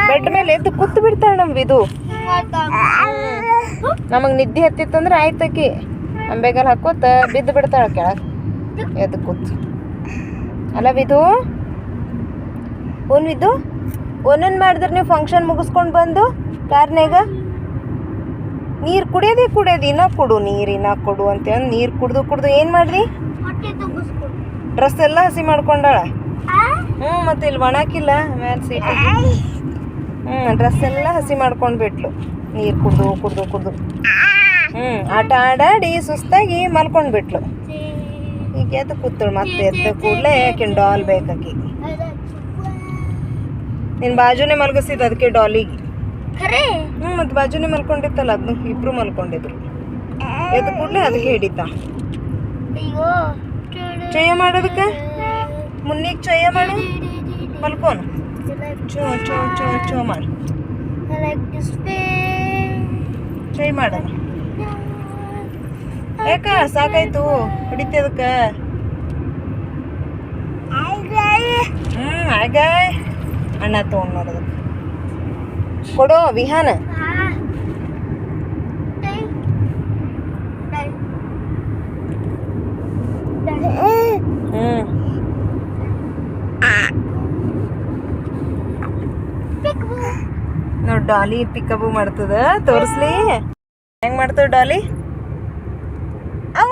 ಬೆಡ್ ಮೇಲೆ ಎದ್ದು ಕೂತು ಬಿಡ್ತಾಳೆ. ನಮ್ದು ನಮಗೆ ನಿದ್ದೆ ಹತ್ತಿತ್ತಂದ್ರೆ ಆಯ್ತಕಿ ಅಂಬೆಗಾಲ್ ಹಾಕೋತ ಬಿದ್ದು ಬಿಡ್ತಾಳೆ ಕೆಳಗೆ ಎದ್ದು ಕೂತು. ಅಲ್ಲ ವಿಧು, ವಿಧು ಒಂದೊಂದು ಮಾಡಿದ್ರೆ ನೀವು ಫಂಕ್ಷನ್ ಮುಗಿಸ್ಕೊಂಡು ಬಂದು ಕಾರ್ನಾಗ ನೀರು ಕುಡಿಯೋದು ಇನ್ನ ಕೊಡು ಅಂತೇಳಿ ನೀರು ಕುಡ್ದು ಏನು ಮಾಡ್ದಿ? ಡ್ರೆಸ್ ಎಲ್ಲ ಹಸಿ ಮಾಡ್ಕೊಂಡಾಳ. ಮತ್ತೆ ಇಲ್ಲಿ ಒಣಾಕಿಲ್ಲ ಮೇಲೆ ಸೀಟಿಗೆ. ಡ್ರೆಸ್ ಎಲ್ಲ ಹಸಿ ಮಾಡ್ಕೊಂಡು ಬಿಟ್ಲು ನೀರು ಕುಡ್ದು. ಆಟ ಆಡಾಡಿ ಸುಸ್ತಾಗಿ ಮಲ್ಕೊಂಡು ಬಿಟ್ಲು. ಈಗ ಎದ್ದು ಕೂತಳು. ಮತ್ತೆ ಎದ್ದ ಕೂಡಲೇ ಆಕಿನ ಡಾಲ್ ಬೇಕಾಕಿ. ನಿನ್ನ ಬಾಜುನೇ ಮಲ್ಗಿಸಿದ್ದು ಅದಕ್ಕೆ ಡಾಲಿಗೆ. ಮತ್ತೆ ಬಾಜುನೇ ಮಲ್ಕೊಂಡಿತ್ತಲ್ಲ, ಅದನ್ನು ಇಬ್ರು ಮಲ್ಕೊಂಡಿದ್ರು. ಎದ್ದು ಕೂಡಲೇ ಅದಕ್ಕೆ ಹಿಡಿತಾ. ಚೊಯ್ಯ ಮಾಡೋದಕ್ಕೆ ಮುನ್ನಿಗೆ ಚೊಯ್ಯ ಮಾಡು, ಮಲ್ಕೋನು. ಚೋ ಮಾಡು, ಚೊಯ್ ಮಾಡೋಣ. ಯಾಕ ಸಾಕಾಯ್ತು ಹಿಡಿತಿ ಅದಕ್ಕೆ. ಆಗ ಅಣ್ಣ ತೊಗೊಂಡು ಕೊಡೋ ವಿಹಾನ. ನೋಡಿ ಡಾಲಿ ಪಿಕಪ್ ಮಾಡ್ತದ, ತೋರಿಸ್ಲಿ ಹೆಂಗ್ ಮಾಡ್ತದ ಡಾಲಿ. ಅವ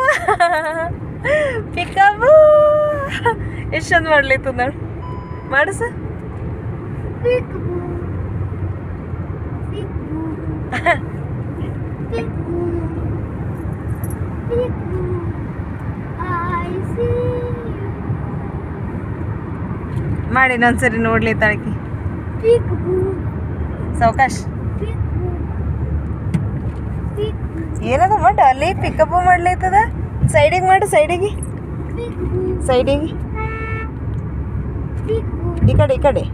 ಪಿಕಪ್ ಎಷ್ಟು ಚಂದ ಮಾಡ್ಲಿತ್ತು ನೋಡಿ, ಮಾಡಸ. ಮಾಡಿ ಇನ್ನೊಂದ್ಸರಿ ನೋಡ್ಲಿ ತಾಳಕಿ ಸಾವಕಾಶ್. ಏನದಮ್ಮ ಡಾಲಿ ಪಿಕಪ್ ಮಾಡ್ಲೈತದ. ಸೈಡಿಗೆ ಮಾಡು, ಸೈಡಿಗೆ ಸೈಡಿಗೆ, ಈ ಕಡೆ ಈ ಕಡೆ.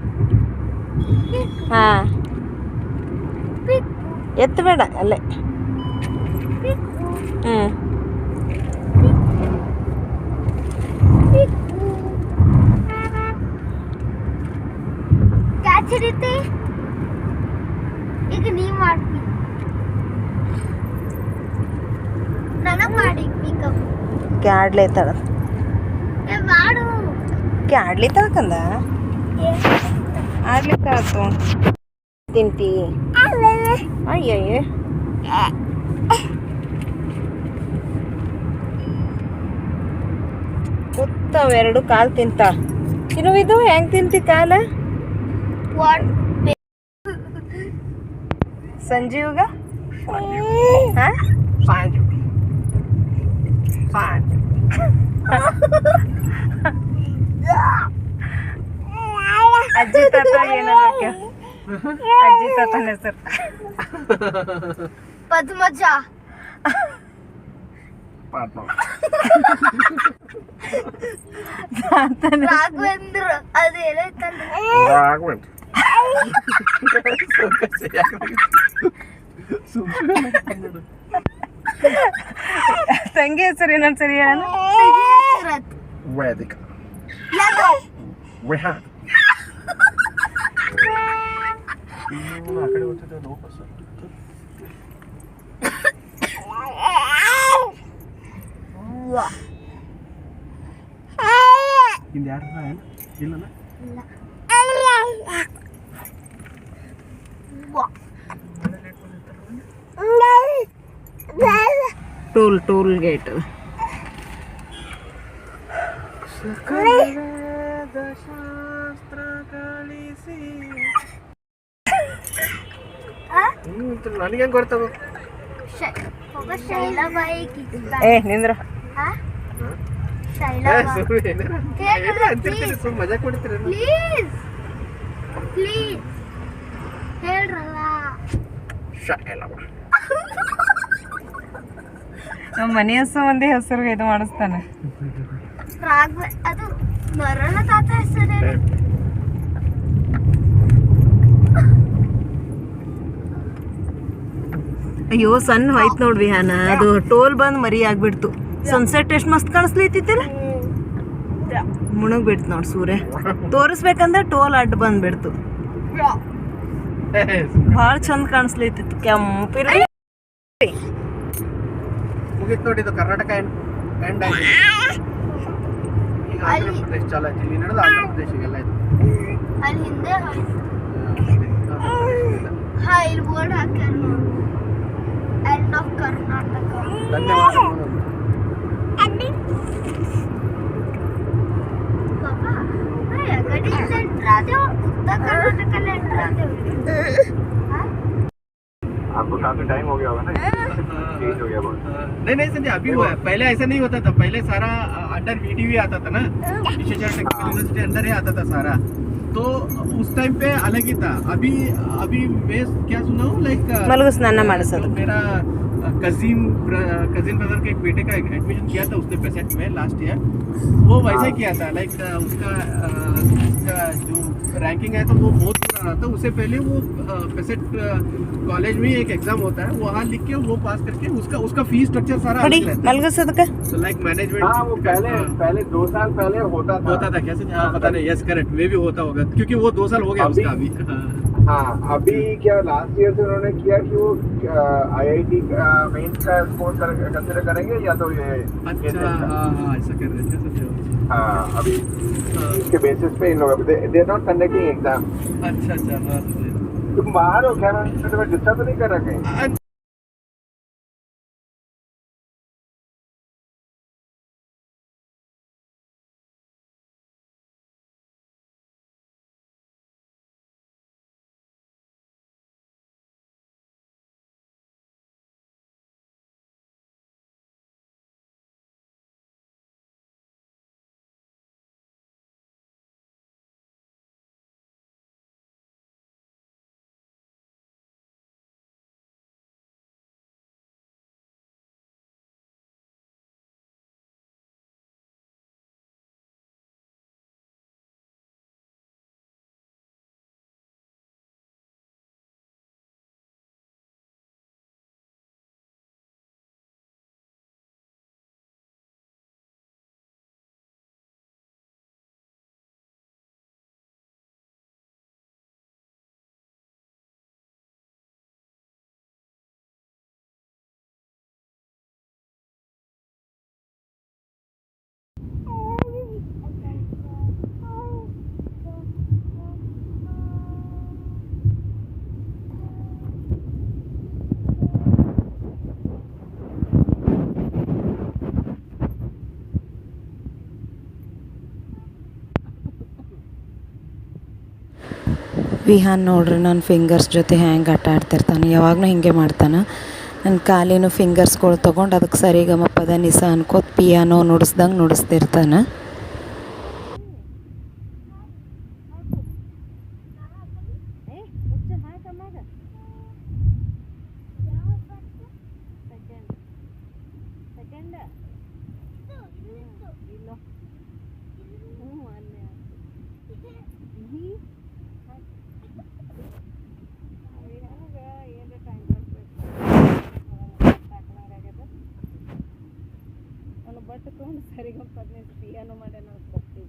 ಹಾ ಎತ್ತಬೇಡ ಅಲ್ಲೇ. ಈಗ ನೀ ಮಾಡ್ತಿ, ನನಗ್ ಮಾಡಿ ಪಿಕಪ್ ಕ್ಯಾಡ್ಲೈತಳ, ಮಾಡು. ಕ್ಯಾಡ್ಲಿತ್ತಳಕಂದ ಆಡ್ಲಿತ್ತಾಳ ತಿಂತಿ. ಅಯ್ಯಯ್ಯ ಕೂತಾವೆರಡು ಕಾಲು ತಿಂತಾಳ. ಇದು ಹೆಂಗ್ ತಿಂತಿ ಕಾಲ ಸಂಜೀವ್ಗ? ಅಜ್ಜಿ ತಾತ ಏನಕ್ಕೆ ಅಜ್ಜಿ ತಾತನ ಹೆಸರು ಪದ್ಮಜ. ರಾಘವೇಂದ್ರ ಅದೇನೈತಲ್ಲ ತಂಗಿ ಹೆಸರು ಏನಂತ ಹೇಳ. ವೇದಿಕ ವಿಹಾನ್. ಆ ಕಡೆ ಹೋಗ್ತಿದ್ದೆ ವಾಪಸ್. ಇಂದ ಯಾರು ಇಲ್ಲಲ್ಲ. Toll gate. ನನಗೆ ಗೊತ್ತದ. ಶೈಲಾಬಾಯಿ ಏ ನಿಂದ್ರ. ಮಜಾ ಕೊಡ್ತೀರ ಪ್ಲೀಸ್ ಪ್ಲೀಸ್ ಹೇಳ್ರಲ್ಲ. ನಮ್ಮ ಮನೆ ಹೆಸರು ಒಂದೇ ಹೆಸರು ಇದು ಮಾಡಿಸ್ತಾನೆ. ಅದು ನರಳ ತಾತ ಹೆಸರೇ. ಅಯ್ಯೋ ಸಣ್ಣ ಹೋಯ್ತು ನೋಡ್ವಿ ಹಾನ, ಅದು ಟೋಲ್ ಬಂದ್ ಮರಿ ಆಗ್ಬಿಡ್ತು. ಸನ್ಸೆಟ್ ಎಷ್ಟು ಮಸ್ತ್ ಕಾಣಿಸ್ಲೈತಿತ್ತಿಲ್ಲ, ಮುಣಗ್ ಬಿಡ್ತು ನೋಡ್ ಸೂರ್ಯ. ತೋರಿಸ್ಬೇಕಂದ್ರೆ ಟೋಲ್ ಅಡ್ಡ ಬಂದ್ಬಿಡ್ತು. ಭಾಳ ಚಂದ ಕಾಣಿಸ್ಲೈತಿತ್ತು, ಕೆಂಪಿರ. ಮುಗಿತ್ ನೋಡಿ, ಇದು ಕರ್ನಾಟಕ ಎಂಡ್ ಆಯ್ತು. ಈಗ ಆಂಧ್ರ ಪ್ರದೇಶ ಚಾಲು ಆಯ್ತು. ಇಲ್ಲಿ ನಡೆದು ಆಂಧ್ರ ಪ್ರದೇಶಗೆಲ್ಲ ಆಯ್ತು. ಅಲ್ಲಿ ಹಿಂದೆ ಇಲ್ಲಿ ಬೋರ್ಡ್ ಹಾಕ್ಯಾರ ನೋಡಿ, ಎಂಡ್ ಆಫ್ ಕರ್ನಾಟಕ. ಧನ್ಯವಾದಗಳು. गढ़ी एंटर आते हो, उत्तर कर्नाटक में एंटर आते हो। आपको काफी टाइम हो गया होगा ना, चेंज हो गया बहुत। नहीं संजय, अभी हुआ है, पहले ऐसा नहीं होता था। पहले सारा अंडर वीडीवी आता था ना, विश्वेश्वर टेक्निकल यूनिवर्सिटी अंडर ही आता था सारा, तो उस टाइम पे अलग ही था। अभी मैं क्या सुना हूँ, लाइक मेरा कजिन ब्रदर के एक बेटे का एडमिशन किया था उसने पेसेंट में लास्ट ईयर, वो वैसा ही किया था। लाइक उसका जो रैंकिंग है तो वो बहुत रहा था, उससे पहले वो पेसेट कॉलेज में एक एग्जाम होता है, वहाँ लिख के वो पास करके उसका फीस स्ट्रक्चर सारा अलग रहता है। Like management. हाँ वो पहले 2 साल पहले होता था कैसे? हाँ पता नहीं, यस करेक्ट, मे भी होता होगा क्योंकि वो 2 साल हो गया उसका अभी। हाँ अभी क्या लास्ट ईयर से उन्होंने किया कि वो IIT मेंस का स्कोर कंसिडर करेंगे या तो ये अच्छा हाँ ऐसा कर रहे थे। हाँ अभी इसके बेसिस पे इन लोग they are not conducting exam. अच्छा हाँ तुम बाहर हो क्या? मैं तुम्हें डिस्टर्ब तो नहीं कर रहा कहीं? ವಿಹಾನ್ ನೋಡ್ರಿ ನನ್ನ ಫಿಂಗರ್ಸ್ ಜೊತೆ ಹ್ಯಾಂಗೆ ಆಟ ಆಡ್ತಿರ್ತಾನೆ, ಯಾವಾಗಲೂ ಹಿಂಗೆ ಮಾಡ್ತಾನೆ. ನನ್ನ ಕಾಲಿನ ಫಿಂಗರ್ಸ್ಗಳು ತೊಗೊಂಡು ಅದಕ್ಕೆ ಸರಿಗಮ ಪದ ನಿಸ ಅನ್ಕೋತ ಪಿಯಾನೋ ನುಡಿಸ್ದಂಗೆ ನುಡಿಸ್ತಿರ್ತಾನೆ. ಬಟ್ ತೊಗೊಂಡು ಸರಿಗಮ ಪದ ಪಿಯಾನೋ ಮಾಡ್ಯಾನ ಬರ್ತೀವಿ.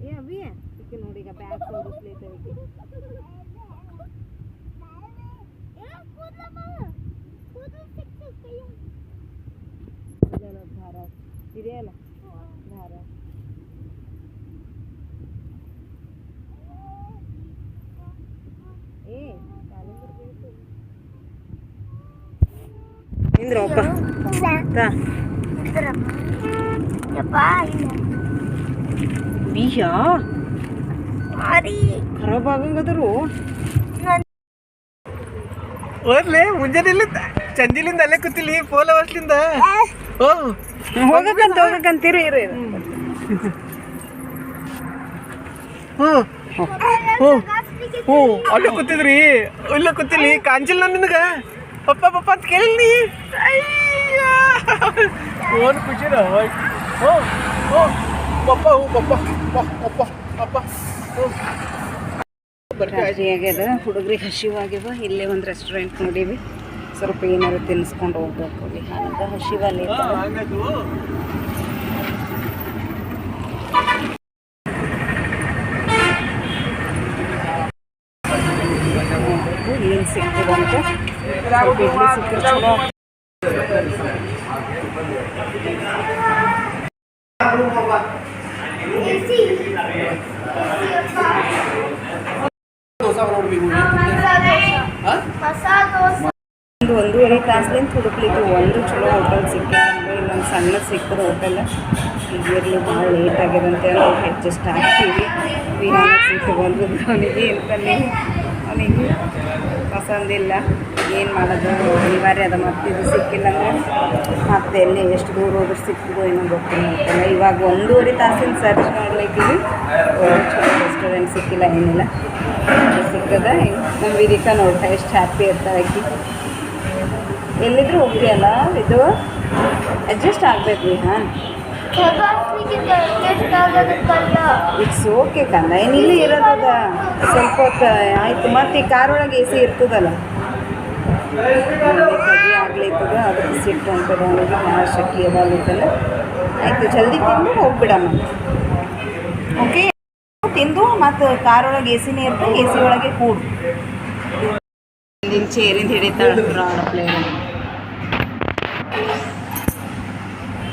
ಏ ಅವಿ ಈಕೆ ನೋಡಿ ಈಗ ಬ್ಯಾಗ್ ತೋರಿಸ್ಲೈತೆ ಧಾರ ಇದೆಯಲ್ಲ ಧಾರ ಏ ಇಂದ್ರಪ್ಪ ಬೀಜ ಖರಾಬ್ ಆಗಂಗದರು ಓದ್ಲೆ ಮುಂಜಾನೆ ಚಂದಿಲಿಂದ ಅಲ್ಲೇ ಕೂತಿಲಿ ಪೋಲ ವರ್ಷಲಿಂದ ಹೋಗಕ್ಕಂತೀರಿ ಅಲ್ಲೇ ಕೂತಿದ್ರಿ ಇಲ್ಲೇ ಕೂತಿಲಿ ಕಾಂಚಿಲ್ ನಿನಗ ಪಪ್ಪ ಪಪ್ಪ ಅಂತ ಕೇಳಿ ಓನ್ ಖುಷಿ ಪಪ್ಪ ಪಪ್ಪ ಪಪ್ಪ ಪಪ್ಪ ರಾತ್ರಿ ಆಗ್ಯದ, ಹುಡುಗ್ರಿಗೆ ಹಸಿವಾಗ್ಯವ. ಇಲ್ಲೇ ಒಂದು ರೆಸ್ಟೋರೆಂಟ್ ನೋಡೀವಿ, ಸ್ವಲ್ಪ ಏನಾದ್ರು ತಿನ್ನಿಸ್ಕೊಂಡು ಹೋಗ್ಬೇಕು. ವಿಹಾನದ ಹಸಿವಲ್ಲಿ ಏನು ಸಿಗ್ತದಂತ ಸ್ವಲ್ಪ ಇಡ್ಲಿ ಸಿಕ್ಕಿದ್ರೆ ಚಲೋ. ಒಂದು 1.5 ತಾಸ್ಲಿಂದ ಹುಡುಕ್ಲಿಕ್ಕೆ ಒಂದು ಚಲೋ ಹೋಟೆಲ್ ಸಿಕ್ಕಿಲ್ಲ. ಇಲ್ಲೊಂದು ಸಣ್ಣ ಸಿಕ್ಕದ ಹೋಟೆಲ್ ಈಗಿರಲಿ ಭಾಳ ಲೇಟ್ ಆಗ್ಯದ ಅಂತೇಳಿ ಅಡ್ಜಸ್ಟ್ ಆಗ್ತೀವಿ. ವಿಹಾನ ಸಿಟ್ಟು ಬಂದದ್ದು ಅವನಿಗೆ ಅಂತಲೇ ಅವನಿಗೆ ಪಸಂದಿಲ್ಲ. ಏನು ಮಾಡೋದು, ಅನಿವಾರ್ಯ ಅದ. ಮತ್ತು ಇದು ಸಿಕ್ಕಿಲ್ಲ ಅಂದರೆ ಮತ್ತೆ ಎಲ್ಲಿ ಎಷ್ಟು ದೂರ ಹೋದ್ರೆ ಸಿಕ್ಕಿದೋ ಏನೋ ಗೊತ್ತಿಲ್ಲ. ಇವಾಗ 1.5 ತಾಸಿನ ಸರ್ಚ್ ಮಾಡ್ಲಿಕ್ಕಿವಿ, ಚಲೋ ರೆಸ್ಟೋರೆಂಟ್ ಸಿಕ್ಕಿಲ್ಲ, ಏನಿಲ್ಲ. ಸಿಕ್ಕದ ನಮ್ಮ ವಿಧಿಕ ನೋಡ್ತಾ ಎಷ್ಟು ಹ್ಯಾಪಿ ಇರ್ತಾಳೆ ಆಕಿ. ಎಲ್ಲಿದ್ರು ಹೋಗ್ತೀಯಲ್ಲ, ಇದು ಅಡ್ಜಸ್ಟ್ ಆಗಬೇಕು ವಿಹಾನ್. ಇಟ್ಸ್ ಓಕೆ ಕಂದ ಏನು ಇಲ್ಲಿ ಇರೋದದ ಸ್ವಲ್ಪ ಹೊತ್ತು ಆಯ್ತು ಮತ್ತು ಈ ಕಾರ್ ಒಳಗೆ ಎ ಸಿ ಇರ್ತದಲ್ಲ ಕಡಿ ಆಗ್ಲೈತದ ಅದಕ್ಕೆ ಸಿಟ್ಟು ಅಂತದ ಅವನಿಗೆ ಭಾಳ ಶಕ್ತಿ ಅದಾಗೈತಲ್ಲ ಆಯಿತು ಜಲ್ದಿ ತಿಂದು ಹೋಗ್ಬಿಡಮ್ಮ ಓಕೆ ತಿಂದು ಮತ್ತು ಕಾರ್ ಒಳಗೆ ಎ ಸಿನೇ ಇರ್ತದೆ ಎ ಸಿ ಒಳಗೆ ಕೂಡು ಹಿಂದಿನ ಚೇರಿಂದ ಹಿಡಿತಾಳೆ ಪ್ಲೇನ್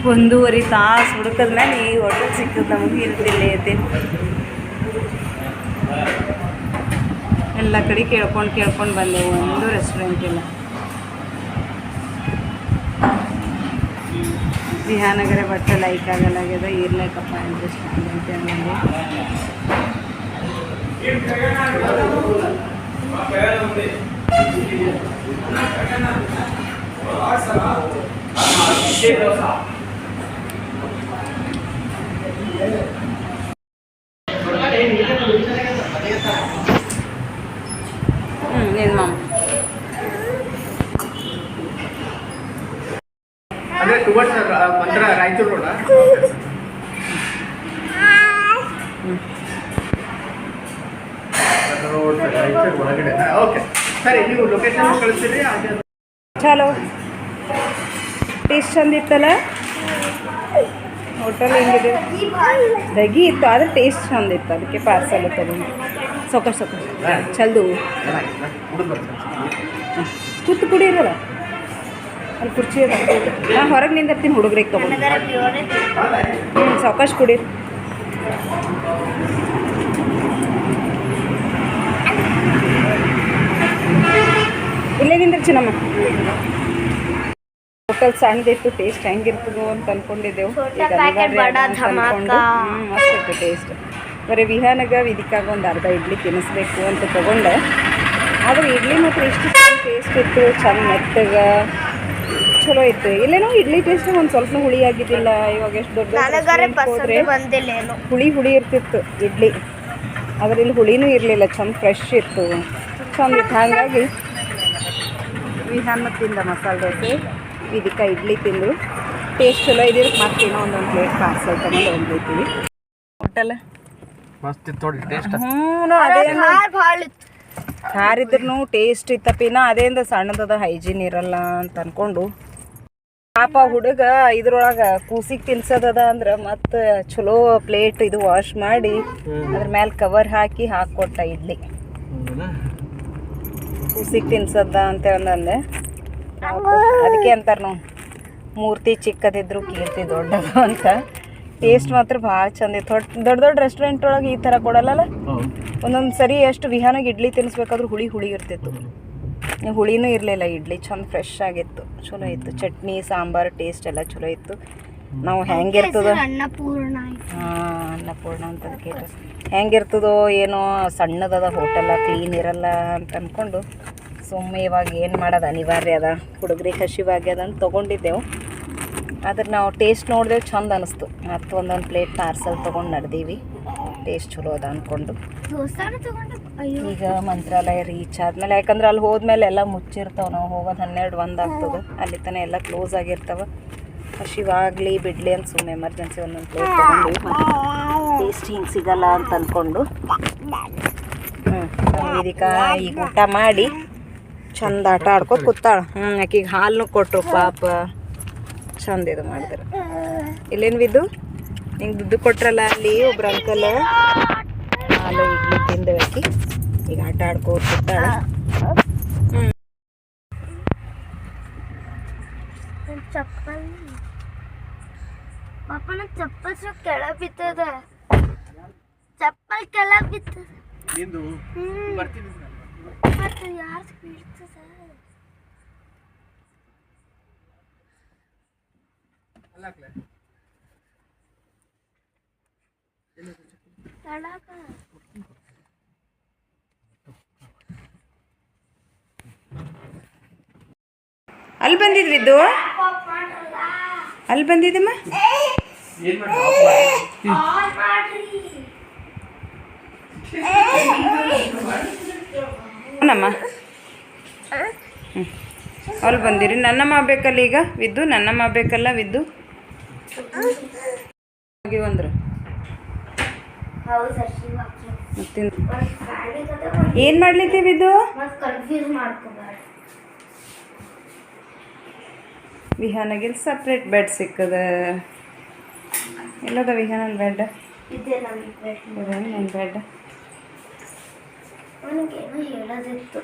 1.5 ತಾಸು ಹುಡುಕದ್ಮೇಲೆ ಈ ಹೋಟೆಲ್ ಸಿಕ್ತದೆ ನಮಗೆ ಇರ್ತಿಲ್ಲ ಐತೆ ಎಲ್ಲ ಕಡೆ ಕೇಳ್ಕೊಂಡು ಬಂದೆವು ಒಂದು ರೆಸ್ಟೋರೆಂಟ್ ಇಲ್ಲ ವಿಹಾನಗರ ಬಟ್ಟೆ ಲೈಕ್ ಆಗಲಾಗ್ಯದ ಇರ್ಲೇಕಪ್ಪ ಇಂಟ್ರೆಸ್ಟ್ ಅಂತ ಅಂದೆ ಏನು ಮಾಮ ಅಂದ್ರೆ ಟುವರ್ಡ್ಸ್ ಮಂತ್ರ ರಾಯಚೂರು ರೋಡ ರಾಯಚೂರು ಒಳಗಡೆ ಓಕೆ ಸರಿ ನೀವು ಲೊಕೇಶನ್ ಕಳಿಸ್ತೀರಿ ಚಲೋ ಟೇಸ್ಟ್ ಚಂದ ಇತ್ತಲ್ಲ ಹೋಟೆಲ್ ಹೆಂಗಿದೆ ದಗಿ ಇತ್ತು ಆದರೆ ಟೇಸ್ಟ್ ಚಂದ ಇತ್ತು ಅದಕ್ಕೆ ಪಾರ್ಸಲ್ ತಗೊಂಡು ಸೊಕಸ್ ಚಲ್ದು ಕೂತು ಕುಡಿಯಿರಲ್ಲ ಅಲ್ಲಿ ಕುರ್ಚಿ ಅದ ನಾನು ಹೊರಗೆ ನಿಂದಿರ್ತೀನಿ ಹುಡುಗ್ರಿಗೆ ತಗೊಂಡು ಸಾವಕಾಶ ಕುಡೀರಿ ಇಲ್ಲೇ ನಿಂದಿರ್ ಚಿನ್ನಮ್ಮ ಹೋಟೆಲ್ ಸಣ್ಣದಿತ್ತು ಟೇಸ್ಟ್ ಹೆಂಗಿರ್ತದೋ ಅಂತ ಅಂದ್ಕೊಂಡಿದ್ದೆವು ಮಸ್ತ್ ಟೇಸ್ಟ್ ಬರೀ ವಿಹಾನಾಗ ಇದಕ್ಕಾಗ ಒಂದು ಅರ್ಧ ಇಡ್ಲಿ ತಿನ್ನಿಸ್ಬೇಕು ಅಂತ ತೊಗೊಂಡೆ ಆದರೆ ಇಡ್ಲಿ ಮಾತ್ರ ಇಷ್ಟು ಟೇಸ್ಟ್ ಇತ್ತು ಚಂದ ಮೆತ್ತಗೆ ಚಲೋ ಇತ್ತು ಇಲ್ಲೇನೋ ಇಡ್ಲಿ ಟೇಸ್ಟ್ ಒಂದು ಸ್ವಲ್ಪ ಹುಳಿ ಆಗಿದ್ದಿಲ್ಲ ಇವಾಗ ಎಷ್ಟು ದೊಡ್ಡ ಹೋದ್ರೆ ಹುಳಿ ಇರ್ತಿತ್ತು ಇಡ್ಲಿ ಆದರೆ ಇಲ್ಲಿ ಹುಳಿನೂ ಇರಲಿಲ್ಲ ಚಂದ ಫ್ರೆಶ್ ಇತ್ತು ಚಂದ ಇತ್ತು ಹಾಗಾಗಿ ವಿಹಾನ ತಿಂದ ಮಸಾಲೆ ದೋಸೆ ಇದಕ್ಕೆ ಇಡ್ಲಿ ತಿಂದು ಟೇಸ್ಟ್ ಚಲೋ ಇದ್ದಿದ್ದಕ್ಕೆ ಮತ್ತೆ ಏನೋ ಒಂದೊಂದು ಪ್ಲೇಟ್ ಪಾರ್ಸಲ್ ತಗೊಂಡು ಹೋಗ್ಬಿಡ್ತೀವಿ ಹೋಟೆಲ್ ಮಸ್ತ್ ಇತ್ತು ನೋಡಿ ಟೇಸ್ಟ್ ಅದೇ ಖಾರ ಇದ್ರೂ ಟೇಸ್ಟ್ ಇತ್ತಪ್ಪಿನ ಅದೇಂದ ಸಣ್ಣದದ ಹೈಜೀನ್ ಇರಲ್ಲ ಅಂತ ಅಂದ್ಕೊಂಡು ಪಾಪ ಹುಡುಗ ಇದ್ರೊಳಗೆ ಕೂಸಿಗೆ ತಿನ್ಸೋದದ ಅಂದ್ರೆ ಮತ್ತು ಚಲೋ ಪ್ಲೇಟ್ ಇದು ವಾಶ್ ಮಾಡಿ ಅದ್ರ ಮೇಲೆ ಕವರ್ ಹಾಕಿ ಹಾಕ್ಕೊಟ್ಟ ಇಡ್ಲಿ ಕೂಸಿಗೆ ತಿನ್ಸದ ಅಂತ ಅಂದೆ ಅದಕ್ಕೆ ಅಂತಾರೆ ನಾವು ಮೂರ್ತಿ ಚಿಕ್ಕದಿದ್ರು ಕೀರ್ತಿ ದೊಡ್ಡದು ಅಂತ ಟೇಸ್ಟ್ ಮಾತ್ರ ಭಾಳ ಚಂದ ಇತ್ತು ದೊಡ್ಡ ರೆಸ್ಟೋರೆಂಟ್ ಒಳಗೆ ಈ ಥರ ಕೊಡಲ್ಲಲ್ಲ ಒಂದೊಂದು ಸರಿ ಎಷ್ಟು ವಿಹಾನಾಗ ಇಡ್ಲಿ ತಿನ್ನಿಸ್ಬೇಕಾದ್ರೂ ಹುಳಿ ಇರ್ತಿತ್ತು ಹುಳಿನೂ ಇರಲಿಲ್ಲ ಇಡ್ಲಿ ಚಂದ ಫ್ರೆಶ್ ಆಗಿತ್ತು ಚಲೋ ಇತ್ತು ಚಟ್ನಿ ಸಾಂಬಾರು ಟೇಸ್ಟ್ ಎಲ್ಲ ಚಲೋ ಇತ್ತು ನಾವು ಹೆಂಗಿರ್ತದೋ ಅನ್ನಪೂರ್ಣ ಅನ್ನಪೂರ್ಣ ಅಂತ ಕೇಳಿ ಹೆಂಗಿರ್ತದೋ ಏನೋ ಸಣ್ಣದದ ಹೋಟೆಲ್ಲ ಕ್ಲೀನ್ ಇರಲ್ಲ ಅಂತ ಅಂದ್ಕೊಂಡು ಸುಮ್ಮನೆ ಇವಾಗ ಏನು ಮಾಡೋದು ಅನಿವಾರ್ಯ ಅದ ಹುಡುಗರಿಗೆ ಹಸಿವಾಗ್ಯದ ಅಂತ ತೊಗೊಂಡಿದ್ದೆವು ಆದ್ರೆ ನಾವು ಟೇಸ್ಟ್ ನೋಡಿದೆವು ಚಂದ ಅನ್ನಿಸ್ತು ಮತ್ತು ಒಂದೊಂದು ಪ್ಲೇಟ್ ಪಾರ್ಸಲ್ ತೊಗೊಂಡು ನಡೆದೀವಿ ಟೇಸ್ಟ್ ಚಲೋ ಅದ ಅಂದ್ಕೊಂಡು ಈಗ ಮಂತ್ರಾಲಯ ರೀಚ್ ಆದಮೇಲೆ ಯಾಕಂದ್ರೆ ಅಲ್ಲಿ ಹೋದ್ಮೇಲೆ ಎಲ್ಲ ಮುಚ್ಚಿರ್ತಾವೆ ನಾವು ಹೋಗೋದು 12-1 ಆಗ್ತದೆ ಅಲ್ಲಿ ತನಕ ಎಲ್ಲ ಕ್ಲೋಸ್ ಆಗಿರ್ತಾವೆ ಹಸಿವಾಗಲಿ ಬಿಡಲಿ ಅಂತ ಸುಮ್ಮನೆ ಎಮರ್ಜೆನ್ಸಿ ಒಂದೊಂದು ಪ್ಲೇಟ್ ತೊಗೊಂಡು ಮತ್ತು ಟೇಸ್ಟ್ ಹಿಂಗೆ ಸಿಗಲ್ಲ ಅಂತ ಅಂದ್ಕೊಂಡು ಇದಕ್ಕೆ ಈಗ ಊಟ ಮಾಡಿ ಚಂದ ಆಟ ಆಡ್ಕೊತ ಕೂತಾಳ ಆಕಿಗೆ ಹಾಲು ಕೊಟ್ಟರು ಪಾಪ ಚಂದ ಇದು ಮಾಡಿದ್ರು ಇಲ್ಲೇನು ಬಿದ್ದು ಹಿಂಗೆ ದುಡ್ಡು ಕೊಟ್ರಲ್ಲ ಅಲ್ಲಿ ಒಬ್ರು ಅಂಕಲ್ ಹಾಲು ಇಡ್ಲಿ ತಿಂದು ಆಕಿ ಈಗ ಆಟ ಆಡ್ಕೋತ ಕೂತಾಳ ಚಪ್ಪಲ್ ಪಾಪನ ಚಪ್ಪಲ್ ಕೆಳಗೆ ಬಿತ್ತದ ಚಪ್ಪಲ್ ಕೆಳಗೆ ಬಿತ್ತದ ನಿಂದು ಬರ್ತೀನಿ ಮತ್ತೆ ಯಾರು ಬೀಳ್ತದ ಅಲ್ಲಿ ಬಂದಿದ್ವಿದ್ದು ಅಲ್ಲಿ ಬಂದಿದ್ದಮ್ಮ ನಮ್ಮ ಅಲ್ಲಿ ಬಂದಿರಿ ನನ್ನಮ್ಮ ಆಗ್ಬೇಕಲ್ಲ ಈಗ ವಿದ್ದು ನನ್ನಮ್ಮ ಆಗ್ಬೇಕಲ್ಲ ವಿದ್ದು ಆಗಿವಂದ್ರೆ ಹೌದು ಶಿವ ಮತ್ತಿನ್ ಒಂದು ಫ್ಯಾನಿಗೆ ಅದ ಏನು ಮಾಡ್ಲಿತ್ತೀವಿ ಇದು ಮತ್ತೆ ಕನ್ಫ್ಯೂಸ್ ಮಾಡ್ಕೋಬಾರ್ದು. ವಿಹಾನಗಿಲ್ ಸಪ್ರೇಟ್ ಬೆಡ್ ಸಿಕ್ಕದ. ಎಲ್ಲದ ವಿಹಾನಲ್ ಬೆಡ್ ಇದೇ ನನ್ನ ಬೆಡ್. ನನ್ನ ಬೆಡ್ ನನಗೇನೋ ಹೇಳೋದಿತ್ತು.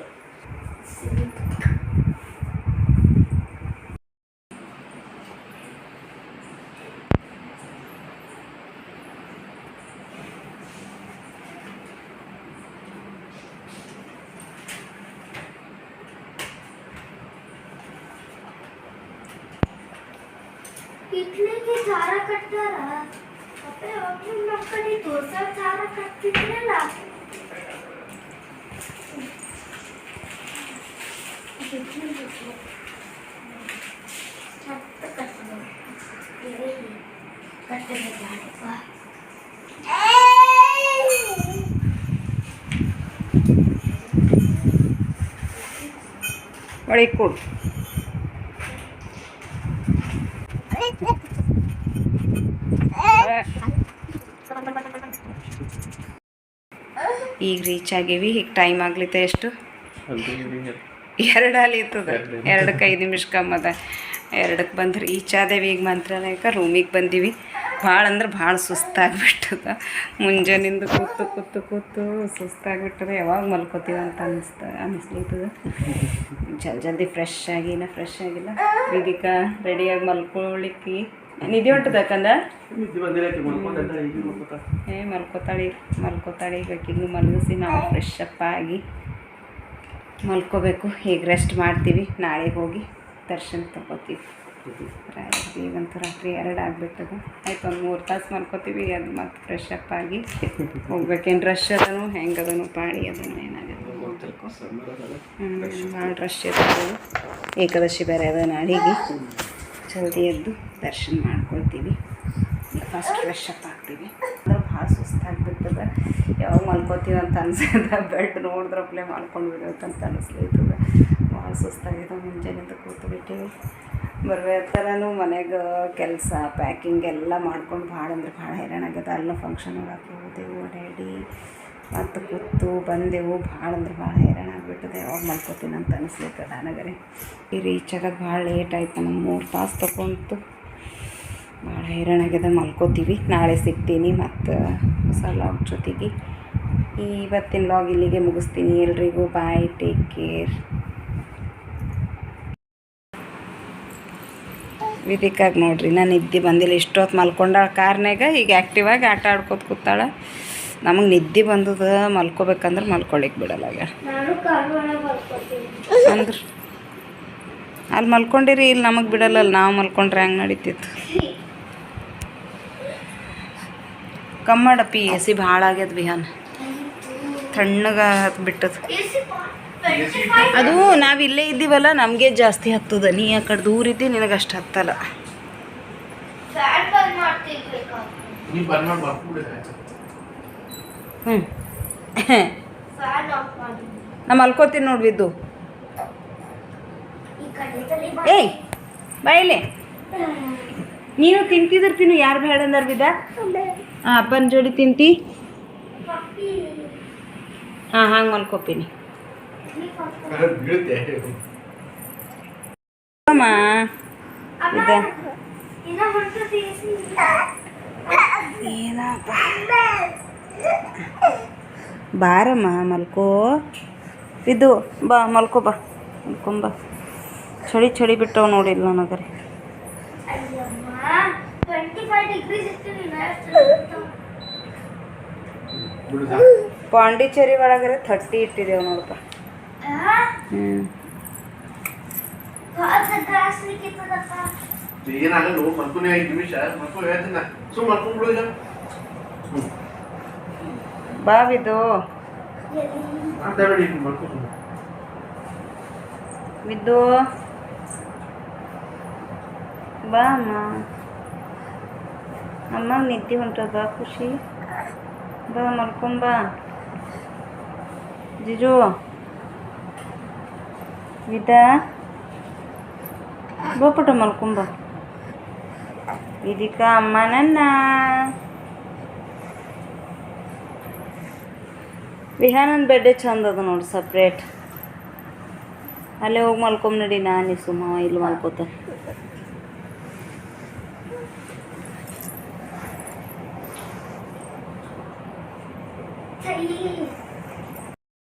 ಇಡ್ಲಿಗೆ ದಾರ ಕಟ್ಟಾರ. ಅಪ್ಪ ಯಾವಾಗಲೂ ನಮ್ಮ ಕಡೆ ದೋಸೆ ದಾರ ಕಟ್ತಿದ್ರಲ್ಲ. ಒಳಗೆ ಕೊಡು. ಈಗ ರೀಚ್ ಆಗೀವಿ. ಈಗ ಟೈಮ್ ಆಗ್ಲಿತ್ತೆ ಎಷ್ಟು 2 ಆಲಿತ್ತದ. 2ಕ್ಕೆ 5 ನಿಮಿಷ ಕಮ್ಮದ. 2ಕ್ಕೆ ಬಂದ್ರೆ ರೀಚ್ ಆದೇವಿ. ಈಗ ಮಂತ್ರಾಲಯಕ್ಕೆ ರೂಮಿಗೆ ಬಂದೀವಿ. ಭಾಳ ಅಂದ್ರೆ ಭಾಳ ಸುಸ್ತಾಗ್ಬಿಟ್ಟದ. ಮುಂಜಾನಿಂದ ಕೂತು ಸುಸ್ತಾಗ್ಬಿಟ್ಟದ. ಯಾವಾಗ ಮಲ್ಕೋತೀವಿ ಅಂತ ಅನಿಸ್ಲಿತ್ತದ. ಜಲ್ದಿ ಫ್ರೆಶ್ ಆಗಿಲ್ಲ. ಇದಕ್ಕೆ ರೆಡಿಯಾಗಿ ಮಲ್ಕೊಳ್ಳಿಕ್ಕೆ ನಿದ್ದೆ ಹೊಂಟದಕ್ಕಂದ ಮಲ್ಕೋತಾಳಿ ಈಗ ಆಕಿಗೂ ಮಲಗಿಸಿ ನಾವು ಫ್ರೆಶ್ ಅಪ್ ಆಗಿ ಮಲ್ಕೋಬೇಕು. ಈಗ ರೆಸ್ಟ್ ಮಾಡ್ತೀವಿ. ನಾಳೆ ಹೋಗಿ ದರ್ಶನ ತಗೋತೀವಿ. ಈಗಂತೂ ರಾತ್ರಿ 2 ಆಗಿಬಿಟ್ಟದ. ಆಯ್ತು, ಒಂದು 3 ತಾಸು ಮಲ್ಕೋತೀವಿ. ಅದು ಮತ್ತೆ ಫ್ರೆಶ್ ಅಪ್ ಆಗಿ ಹೋಗ್ಬೇಕೇನು ರಶ್ ಅದನು ಹೆಂಗದನು ಪಾಳಿ ಅದನ್ನು ಏನಾಗುತ್ತೆ ಭಾಳ ರಶ್ ಇರ್ತದೆ. ಏಕಾದಶಿ ಬೇರೆ ಅದ ನಾಳೆಗೆ. ಜಲ್ದಿ ಎದ್ದು ದರ್ಶನ ಮಾಡ್ಕೊಳ್ತೀವಿ. ಈಗ ಫಸ್ಟ್ ಫ್ರೆಶ್ ಅಪ್ ಆಗ್ತೀವಿ. ಅಂದ್ರೆ ಭಾಳ ಸುಸ್ತಾಗ್ಬಿಡ್ತದೆ. ಯಾವಾಗ ಮಲ್ಕೋತೀವಿ ಅಂತ ಅನ್ಸದ. ಬೆಡ್ ನೋಡಿದ್ರಪ್ಲೆ ಮಾಡ್ಕೊಂಡು ಬಿಡೋಕ್ಕಂತ ಅನಿಸ್ಲೈತದೆ. ಭಾಳ ಸುಸ್ತಾಗಿದೆ. ಮುಂಜಾನೆಯಿಂದ ಕೂತ್ಬಿಟ್ಟಿವಿ. ಬರ್ಬೇಕರನು ಮನೆಗೆ ಕೆಲಸ ಪ್ಯಾಕಿಂಗ್ ಎಲ್ಲ ಮಾಡ್ಕೊಂಡು ಭಾಳ ಅಂದ್ರೆ ಭಾಳ ಹೈರಾಣ ಆಗ್ಯದ. ಅಲ್ಲ ಫಂಕ್ಷನ್ ಒಳಗೆ ಹೋದೆವು, ರೆಡಿ ಮತ್ತು ಕೂತು ಬಂದೆವು. ಭಾಳ ಅಂದ್ರೆ ಭಾಳ ಹೈರಾಣ ಆಗಿಬಿಟ್ಟದೆ. ಯಾವಾಗ ಮಲ್ಕೋತೀನಿ ಅಂತ ಅನಿಸ್ಲಿಕ್ಕೆ ನನಗರೆ. ಈ ರೀಚ್ ಆಗೋದು ಭಾಳ ಲೇಟ್ ಆಯ್ತು. ನಮ್ಗೆ 3 ತಾಸು ತೊಗೊಂತು. ಭಾಳ ಹೈರಾಣ ಆಗ್ಯದ. ಮಲ್ಕೋತೀವಿ. ನಾಳೆ ಸಿಗ್ತೀನಿ ಮತ್ತು ಹೊಸ ಲಾಗ್ ಜೊತೆಗೆ. ಇವತ್ತಿನ ಲಾಗ್ ಇಲ್ಲಿಗೆ ಮುಗಿಸ್ತೀನಿ. ಎಲ್ರಿಗೂ ಬಾಯ್, ಟೇಕ್ ಕೇರ್. ವಿಧಿಕಾಗಿ ನೋಡ್ರಿ, ನಾನು ನಿದ್ದೆ ಬಂದಿಲ್ಲ. ಇಷ್ಟೊತ್ತು ಮಲ್ಕೊಂಡಾಳ ಕಾರ್ನಾಗ. ಈಗ ಆ್ಯಕ್ಟಿವಾಗಿ ಆಟ ಆಡ್ಕೋತ ಕೂತಾಳ. ನಮಗೆ ನಿದ್ದೆ ಬಂದದ. ಮಲ್ಕೋಬೇಕಂದ್ರೆ ಮಲ್ಕೊಳ್ಳಿಕ್ಕೆ ಬಿಡಲ್ಲ. ನಾನು ಕಾರ್ ಒಳಗೆ ಬರ್ಕೊತೀನಿ ಅಂದ್ರೆ ಅಲ್ಲಿ ಮಲ್ಕೊಂಡಿರಿ, ಇಲ್ಲಿ ನಮಗೆ ಬಿಡಲ್ಲ. ನಾವು ಮಲ್ಕೊಂಡ್ರೆ ಹೆಂಗೆ ನಡೀತಿತ್ತು. ಕಮ್ಮಡಪ್ಪಿ ಎ ಸಿ ಭಾಳ ಆಗ್ಯದ. ವಿಹಾನ ತಣ್ಣಗೆ ಹತ್ಬಿಟ್ಟದ. ಅದು ನಾವು ಇಲ್ಲೇ ಇದ್ದೀವಲ್ಲ, ನಮಗೆ ಜಾಸ್ತಿ ಹತ್ತದ. ನೀ ಆ ಕಡೆ ದೂರ ಇದ್ದಿ, ನಿನಗೆ ಅಷ್ಟು ಹತ್ತಲ್ಲ. ಫ್ಯಾನ್ ಬಂದ್ ಮಾಡ್ತಿರ್ಬೇಕಾ? ಫ್ಯಾನ್ ಆಫ್ ಮಾಡಿ. ನಾ ಮಲ್ಕೋತೀನಿ ನೋಡ್ಬಿದ್ದು. ಈ ಕಡೆ ಏಯ್ ಬಾಯಿಲೆ, ನೀನು ತಿಂತಿದ್ರ ತಿನ್ನು. ಯಾರು ಬೇಡ ಅಂದಾರ ಬಿದ್ದ? ಅಪ್ಪನ ಜೋಡಿ ತಿಂತಿ? ಹಾಂ, ಹಂಗೆ ಮಲ್ಕೋತೀನಿ. ಅಮ್ಮ ಇದ ಏನಪ್ಪ, ಬಾರಮ್ಮ ಮಲ್ಕೋ. ಇದು ಬಾ ಮಲ್ಕೋ, ಬಾ ಮಲ್ಕೊಂಬ. ಚಳಿ ಬಿಟ್ಟವು ನೋಡಿಲ್ಲ ನನಗರಿ. 25 ಡಿಗ್ರೀಸ್ ಇತ್ತು. ಪಾಂಡಿಚೇರಿ ಒಳಗರೆ 30 ಇಟ್ಟಿದ್ದೇವೆ ನೋಡಪ್ಪ. ಏನಾಗಲ್ಲ, ಮಲ್ಕೊನೆ 5 ನಿಮಿಷ ಮಲ್ಕೊ. ಹೇಳ್ತೀನಿ ಮಲ್ಕೊಂಡ್ಬಿಡು. ಈಗ ಬಾವಿದು ಮಾತಾಡಿ ಮಲ್ಕೊ. ಬಿದ್ದು ಬಾ ಅಮ್ಮ. ಅಮ್ಮ ನಿದ್ದೆ ಹೊಂಟದ. ಖುಷಿ ಬಾ ಮಲ್ಕೊಂಬ. ಜಿಜು ವಿದ ಬಾ ಪುಟ ಮಲ್ಕೊಂಬ. ಇದಕ್ಕೆ ಅಮ್ಮ ನನ್ನ ವಿಹಾನನ ಬೆಡ್ಡೆ ಚಂದ ಅದ ನೋಡಿ ಸಪ್ರೇಟ್. ಅಲ್ಲೇ ಹೋಗಿ ಮಲ್ಕೊಂಬ ನಡಿ, ನಾನು ಸುಮ್ಮ ಇಲ್ಲಿ ಮಲ್ಕೋತ.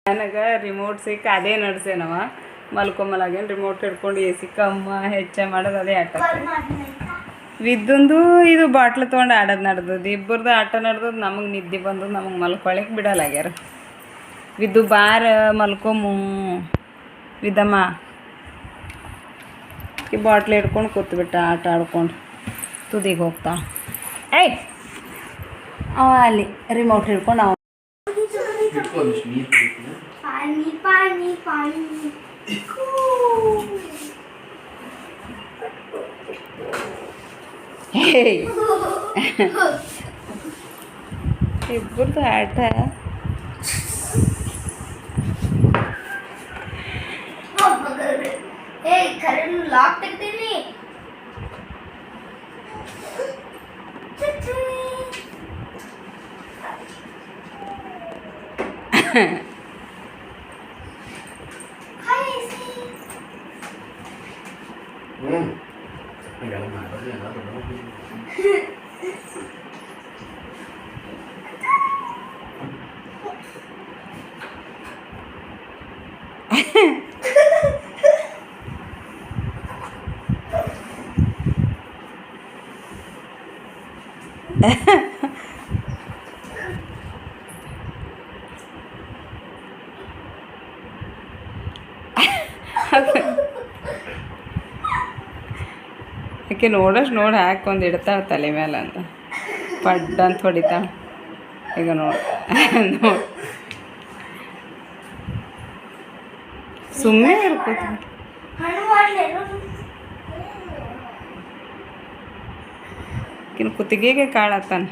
ನನಗೆ ರಿಮೋಟ್ ಸಿಕ್ಕ ಅದೇ ನಡ್ಸೇನವ ಮಲ್ಕೊಂಬಲಾಗೇನು ರಿಮೋಟ್ ಹಿಡ್ಕೊಂಡು ಎ ಸಿ ಕಮ್ಮ ಹೆಚ್ಚ ಮಾಡೋದು ಅದೇ ಆಟ. ವಿದ್ದುಂದು ಇದು ಬಾಟ್ಲು ತೊಗೊಂಡು ಆಡೋದು ನಡ್ದದ್ದು, ಇಬ್ಬರದು ಆಟ ನಡ್ದದ್ದು. ನಮಗೆ ನಿದ್ದೆ ಬಂದದ್ದು, ನಮಗೆ ಮಲ್ಕೊಳಕ್ಕೆ ಬಿಡಲಾಗ್ಯಾರ. ವಿದ್ದು ಬಾರ ಮಲ್ಕೊಮು ವಿದ್ದಮ್ಮ ಈ ಬಾಟ್ಲ್ ಹಿಡ್ಕೊಂಡು ಕೂತ್ಬಿಟ್ಟ ಆಟ ಆಡ್ಕೊಂಡು ತುದಿಗೆ ಹೋಗ್ತಾ. ಏಯ್ ಅವ ಅಲ್ಲಿ ರಿಮೋಟ್ ಹಿಡ್ಕೊಂಡು ಅವ पानी पानी पानी ಇಬ್ಬರದು ಆಟ. ಕರೆಂಟ್ ಲಾಕ್ ತೆಗ್ದೀನಿ. ಆಕೆ ನೋಡೋಷ್ಟು ನೋಡಿ ಹಾಕೊಂಡು ಇಡ್ತಾಳೆ ತಲೆ ಮೇಲೆ ಅಂತ ಪಡ್ಡ ಅಂತ ಹೊಡಿತಾಳೆ. ಈಗ ನೋಡಿ ನೋಡಿ ಸುಮ್ಮನೆ ಇರ್ಕೋತ ಆಕಿನ ಕುತ್ತಿಗೆಗೆ ಕಾಳತ್ತಾನೆ.